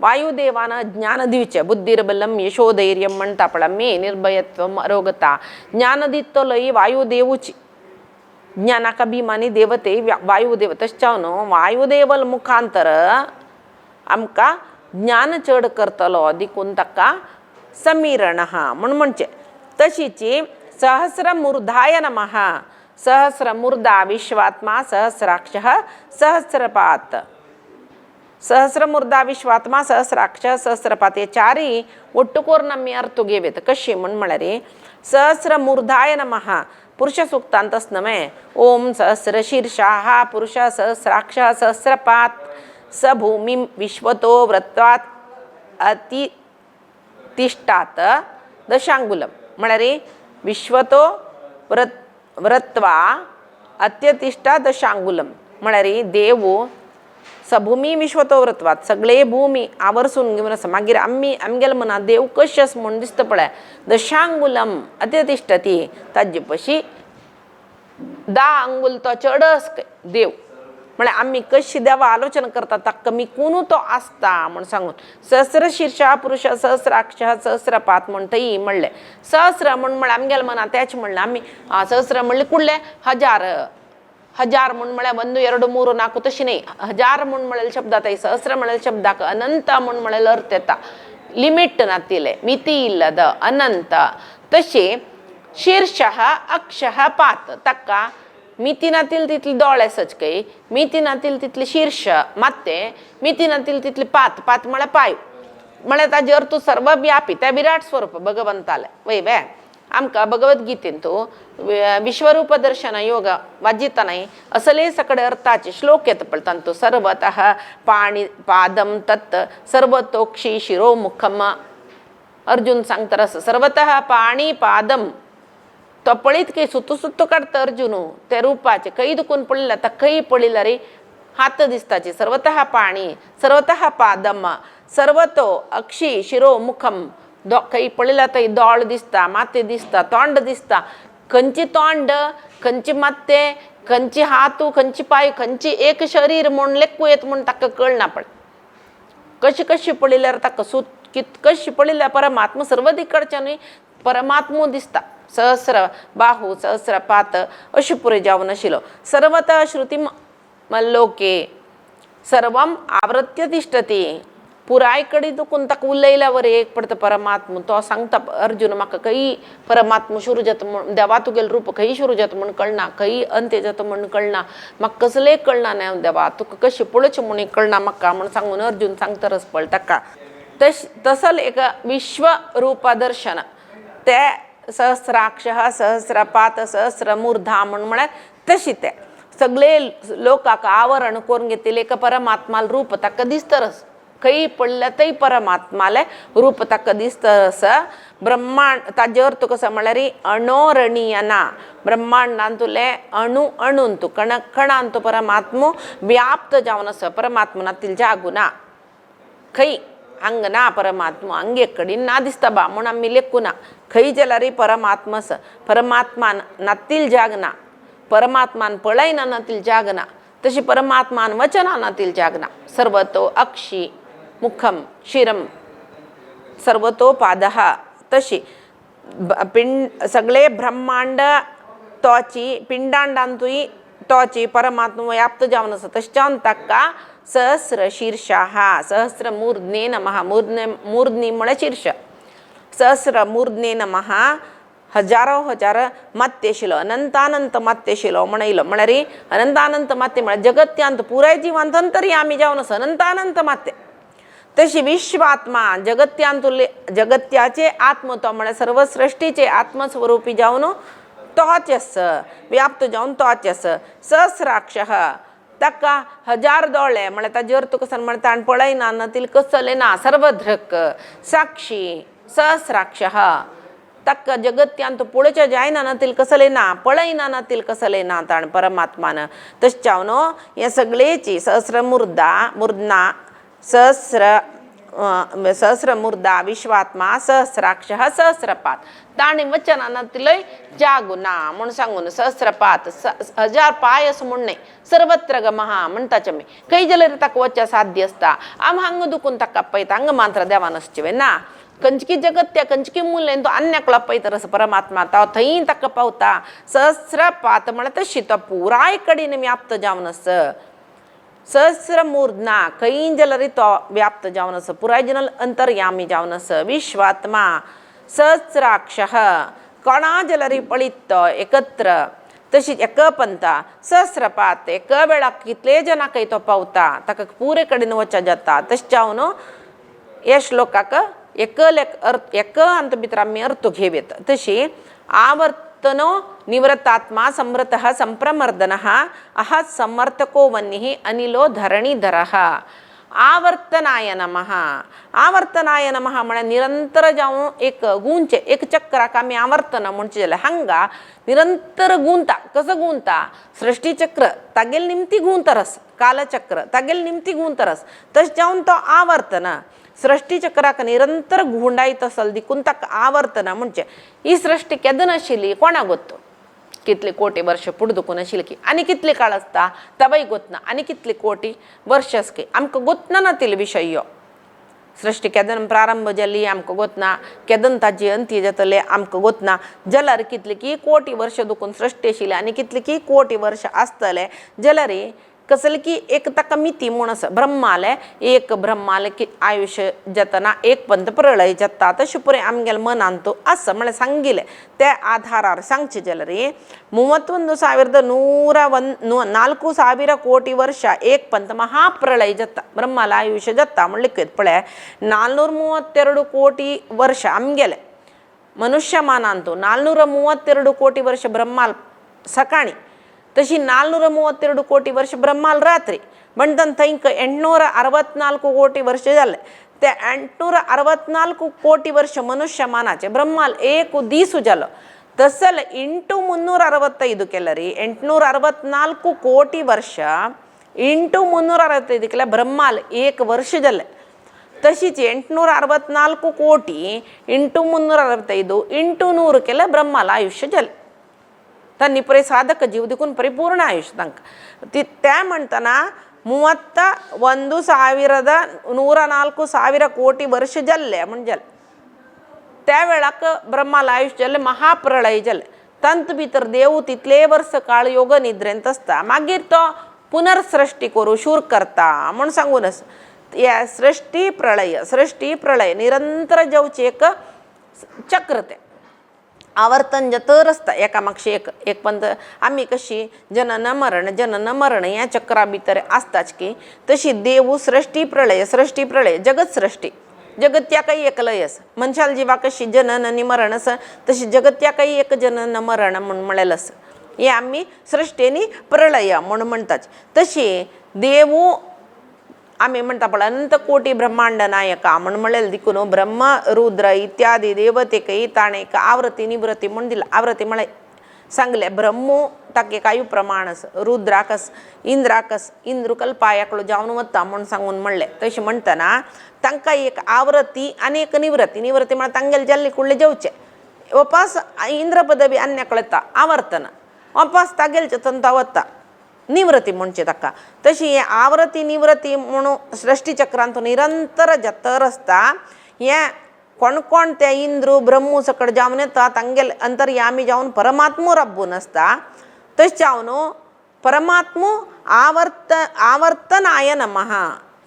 Speaker 1: वायुदेवान ज्ञान दिवचें बुद्धिर्बलम यशोधैर्यम म्हणटा पळय आमी निर्भयत्वम अरोगता ज्ञान दितलो ही वायुदेवूची ज्ञानाक अभिमानी देवते वायुदेव तशें जावन वायुदेवल मुखांतर आमकां ज्ञान चड करतलो देखून ताका समीरण म्हणचें तशीच सहस्रमूर्धाय नमः सहस्रमूर्धा विश्वात्मा सहस्राक्षः सहस्रपात. सहस्रमूर्धा विश्वात्मा सहस्राक्ष सहस्रपात हे चारी ಒಟ್ಟು ಕೋರ್ ನಮ್ಮಿ ಅರ್ಥ ಗೆವೇತ ಕಶಿ ಮಣ್ಮಳರಿ. सहस्रमूर्धाय नमः पुरुष सूक्त ಅಂತಸ್ನಮೆ. ಓಂ सहस्र शीर्षाः पुरुष सहस्राक्ष सहस्रपात स भूमिं विश्वतो व्रत्वात् अति तिष्ठात दशांगुलम. म्हणरे विश्वतो व्रत्वा अत्यतिष्ठा दशांगुलम. म्हणरे देवो सभूमी विश्वतो व्रतवात सगळे भूमी आवर्सून घेऊन असं मागीर आमगेल मना देव कशें म्हूण दिसता पळय. दशांगुलम अत्यतिष्ठती ताजे पशी 10 अंगुल तो चडस देव. म्हळ्यार आमी कशी देवा आलोचना करता ताका कमी कोणू तो आसता म्हूण सांगून सहस्र शीर्षा पुरुष सहस्राक्ष सहस्रपात म्हूण थंय म्हणलें. सहस्र म्हूण म्हळ्यार आमगेल मना तेच म्हणलें आमी. सहस्र म्हणलें कुडलें हजार. हजार म्हूण म्हळ्यार 1 2 3 4 तशी न्ही. हजार म्हूण म्हळेल शब्दात सहस्र म्हळेल शब्दाक अनंत म्हूण म्हळेल अर्थ येता. लिमिट नातिले ಮಿತಿ ಇಲ್ಲದ ಅನಂತ. तशे शीर्षः अक्षः पात तक्का ಮಿತಿ नातील तितली दोळे सचकय ಮಿತಿ नातील तितली शीर्ष ಮತ್ತೆ ಮಿತಿ नातील तितली पात. पात म्हळ्यार पाय. म्हळ्यार ताजे अर्थ सर्वव्यापी त्या विराट स्वरूप भगवंताले वय वे. आमकां भगवद्गीतेन तो विश्वरूप दर्शन योग वाजितानाय असले सकळे अर्थाचे श्लोक येता पळय तांतू सर्वतः पाणी पादम तत् सर्वतोक्षी शिरोमुखम. अर्जुन सांगता सर्वतः पाणी पादम तो पळीत काही सुत्तू सुत्तू काढता अर्जुन ते रूपाचे खंय दुखून पडलेला आता खंय पडिला रे हात दिसताचे. सर्वतः पाणी सर्वतः पादम सर्वतो अक्षी शिरो मुखम. खंय पडिला थंय दोळ दिसता माते दिसता तोंड दिसता. खंयची तोंड खंयची माते खंयची हातू खंयची पाय खंयची एक शरीर म्हूण लेखू येत म्हूण ताका कळना. पण कशी कशी पडिल्यार ताका कशी पडिल्यार परमात्मा सर्वदिकडच्यान परमात्मो दिसता. सहस्र बाहू सहस्र पात अशी पुरे जावन आशिल्लो. सर्वतः श्रुती मल्लोके सर्वम आवृत्य तिष्ठती. पुराय कडी दुखून ताका उलयल्या वर एक पडता परमात्मा. तो सांगता अर्जुन म्हाका खंय परमात्मा शुरू जाता म्हूण देवा तुगेल रूप खंय शुरू जाता म्हूण कळना खंय अंत्य जाता म्हूण कळना म्हाका कसलें कळना न्हय देवा तुका कशें पळोवचें म्हूण कळना म्हाका म्हूण सांगून अर्जुन सांगता रस पळ ताका. तसल एक विश्वरूप दर्शन ते सहस्राक्षः सहस्रपात सहस्रमूर्धा म्हूण म्हळ्यार तशी ते सगळे लोकांक आवरण करून घेतले एक परमात्माल रूप ताका दिसतरस. खंय पडल्या थंय परमात्माले रूप ताका दिसतरस. ब्रह्मांड ताजे अर्थ कसो म्हळ्यार अणोरणीय ना. ब्रह्मांडांतुले अणू अणून तूं कण कणान तूं परमात्मो व्याप्त जावन आसा. परमात्मनातील जागू ना खंय हांग ना परमात्मा हांगे कडेन ना दिसता बा म्हूण आमी लेखू ना. खंय जाल्यार परमात्मास परमात्मान नातील जाग ना. परमात्मान पळयना नातील जाग ना. तशी परमात्मान वचना नातील जाग ना. सर्वतो अक्षी मुखम शिरम सर्वतो पादः. तशी सगळे ब्रह्मांड तोची पिंडांडांतूय तोची परमात्मा व्याप्त जावन आसा. तशें ताका सहस्र शीर्षाः सहस्र मूर्धने नमः. मूर्धनी म्हळ्यार शीर्ष. सहस्र मूर्धने नमः हजारो हजार माते आशिल्लो अनंतानंत माते आशिल्लो म्हणयलो. म्हळ्यार अनंतानंत माते म्हळ्यार जगत्यांत पुराय जिवांत अंतर्यामी जावन आसा अनंतानंत माते. तशी विश्वात्मा जगत्याचे आत्म तो म्हळ्यार सर्व सृष्टीचे आत्मस्वरूपी जावन तोच आसा व्याप्त जावन तोच आसा. सहस्राक्षः ताका हजार दोळे म्हळ्यार ताजे अर्थ कसो म्हळ्यार ताण पळयना नातील कसले ना सर्वदृक साक्षी. सहस्राक्षः ताका जगत्यांत पळोवचें जायना नातील कसले ना पळयना नातील कसले ना ताण परमात्मान. तशें जावन हे सगळेची सहस्रमूर्धा सहस्रमूर्धा विश्वात्मा सहस्राक्षः सहस्रपात ताणी वचना नातिलय जागू ना म्हूण सांगून सहस्रपात हजार पाय असं म्हूण न्हय. सर्वत्र गमहा म्हणटाचें आमी. खंय जाल्यार ताका वचचें साध्य आसता. आम हांगा दुखून ताका पळयता हांगा मात्र देवान आसचें ना. खंयची जगत्या खंयची मूल्य तो अन्याक पळयता असो परमात्मा तो थंय ताका पावता. सहस्रपात म्हळ्यार तशी तो पुराय कडेन व्याप्त जावन आसा. सहस्रमूर्धना खंय जाल्यार तो व्याप्त जावन आसा पुराय जन अंतर्यामी जावन आसा. विश्वात्मा सहस्राक्षः कोणा जाल्यार पळीत तो एकत्र तशीच क पंता सहस्रपात क वेळा कितले जना काही तो पावता ताका पुरे कडेन वचा जाता तशें हांव ह्या श्लोकाक एक अंत भितर आमी अर्थ घेवेत तशी आवर्तनो निवृत्तात्मा समृतः संप्रमर्दनः अहत् समर्थको वन्यः अनिलो धरणीधरः आवर्तनाय नमः. आवर्तनाय नमः म्हळ्यार निरंतर जावन एक गुंचे एक चक्राक आमी आवर्तन म्हणचे जाल्यार हांगा निरंतर गुंता कसं गुंता सृष्टी चक्र तागेल निमती गुंतरस कालचक्र तागेल निमती गुंतरस तशें जावन तो आवर्तन सृष्टी चक्राक निरंतर गुंडायत असल देखून ताका आवर्तन म्हणजे ही सृष्टी केदन आशिल्ली कोणाक गोत्तो कितले कोटी वर्ष पुढे दुखून आशिल्ली की आनी कितले काळ आसता तबाय गोतना आनी कितले कोटी वर्ष आसके आमकां गोतना ना तिल विशय यो सृष्टी केदन प्रारंभ जाली आमकां गोतना केदन ताजी अंत्य जातले आमकां गोतना जाल्यार कितले की कोटी वर्ष दुखून सृष्टी आशिल्ली आनी कितले की कोटी वर्ष आसतले जाल्यार कसले की एक ताका मिती म्हूण आसा ब्रह्माले एक ब्रह्माले की आयुष्य जातना एक पंत प्रलय जाता तशें पुरे आमगेले मनान तो आसा म्हळ्यार सांगिल्लें त्या आधारार सांगचें जाल्यार 31,104 ಕೋಟಿ ವರ್ಷ एक पंत महाप्रलय जाता ब्रह्माला आयुष्य जाता म्हण लिखीत पळय 432 ಕೋಟಿ ವರ್ಷ आमगेले मनुष्य मानान तो 432 ಕೋಟಿ ವರ್ಷ ब्रह्माल सकाळी तशी 432 ಕೋಟಿ ವರ್ಷ ब्रह्माल रात्री म्हणटन थंयक 864 ಕೋಟಿ ವರ್ಷ जाले ते 864 ಕೋಟಿ ವರ್ಷ मनुष्य मानाचे ब्रह्माल एक दीस जालो तसल इंटू 365 केलं रे 864 ಕೋಟಿ ವರ್ಷ इंटू 365 केल्या ब्रह्माल एक वर्ष जाले तशीच 864 ಕೋಟಿ इंटू 365 इंटू 100 केलं ब्रह्माला आयुष्य जाले त्यांनी परे साधक जीव देखून परिपूर्ण आयुष्य तांकां त्या म्हणटना 31,104 ಕೋಟಿ वर्ष जाल्ले म्हणजे त्या वेळाक ब्रह्माला आयुष्य जाल्ले महाप्रलय जाले तंत भितर देव तितले वर्ष काळ योग निद्रेंत आसता मागीर तो पुनर्सृष्टी करू शूर करता म्हण सांगून आसा या सृष्टी प्रलय निरंतर जावचे एक चक्र ते आवर्तन जतर आसता एकामागशे एक पंत आमी कशी जनन मरण या चक्रा भितर आसताच की तशी देव सृष्टी प्रलय जगत सृष्टी जगत्याकय एक लय आसा मनशाल जिवा कशी जनन आनी मरण आसा तशी जगत्याकय एक जनन मरण म्हणून म्हळेलें आसा हे आमी सृष्टीनी प्रलय म्हणून म्हणटाच तशी देव आमी म्हणटा पळय अनंत कोटी ब्रह्मांड नायका म्हणून म्हळेलें देखून ब्रह्म रुद्र इत्यादी देवतेकय ताणें एक आवृत्ती निवृत्ती म्हणून दिला आवृत्ती म्हळ्यार सांगलें ब्रह्मो ताका एकायू प्रमाण आसा रुद्राकस इंद्राकस इंद्र कल्पायाकलो जावन वता म्हणून सांगून म्हणलें तशें म्हणटना तांकां एक आवृत्ती आनी एक निवृत्ती म्हळ्यार तांगेले जाल्ले कुडले जेवचे वापस इंद्र पदवी अन्याक येता आवर्तन वापस तागेले तंता वता निवृत्ती म्हणचे ताका तशी आवृत्ती निवृत्ती म्हणून सृष्टी चक्रांत निरंतर जतर आसता हे कोण ते इंद्र ब्रह्मू सकट जावन येता तांगेले अंतर्यामी जावन परमात्मो रब्बून आसता तशें जावन परमात्मो आवर्तनाय नमः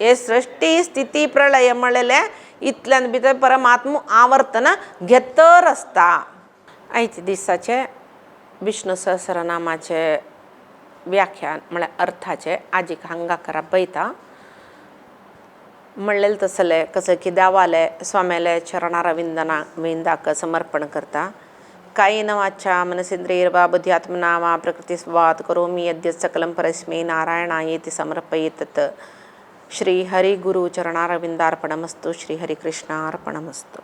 Speaker 1: हे सृष्टी स्थिती प्रलय म्हळेलें इतल्यान भितर परमात्मो आवर्तन घेतर आसता. आयचे दिसाचे विष्णू सहस्रनामाचे व्याख्यान म्हळ्यार अर्थाचे आजीक हांगा करप पळयता म्हणलेलें तसलें कसं की देवाले स्वाम्याले चरणारविंदाक समर्पण करता कायेन वाचा मनसेंद्रियर्वा बुद्ध्यात्मना वा प्रकृतिस्वात् करोमि यद्यत् सकलं परस्मै नारायणायेति समर्पयेत् श्री हरि गुरु चरणारविंदार्पणमस्तु श्री हरि कृष्णार्पणमस्तु.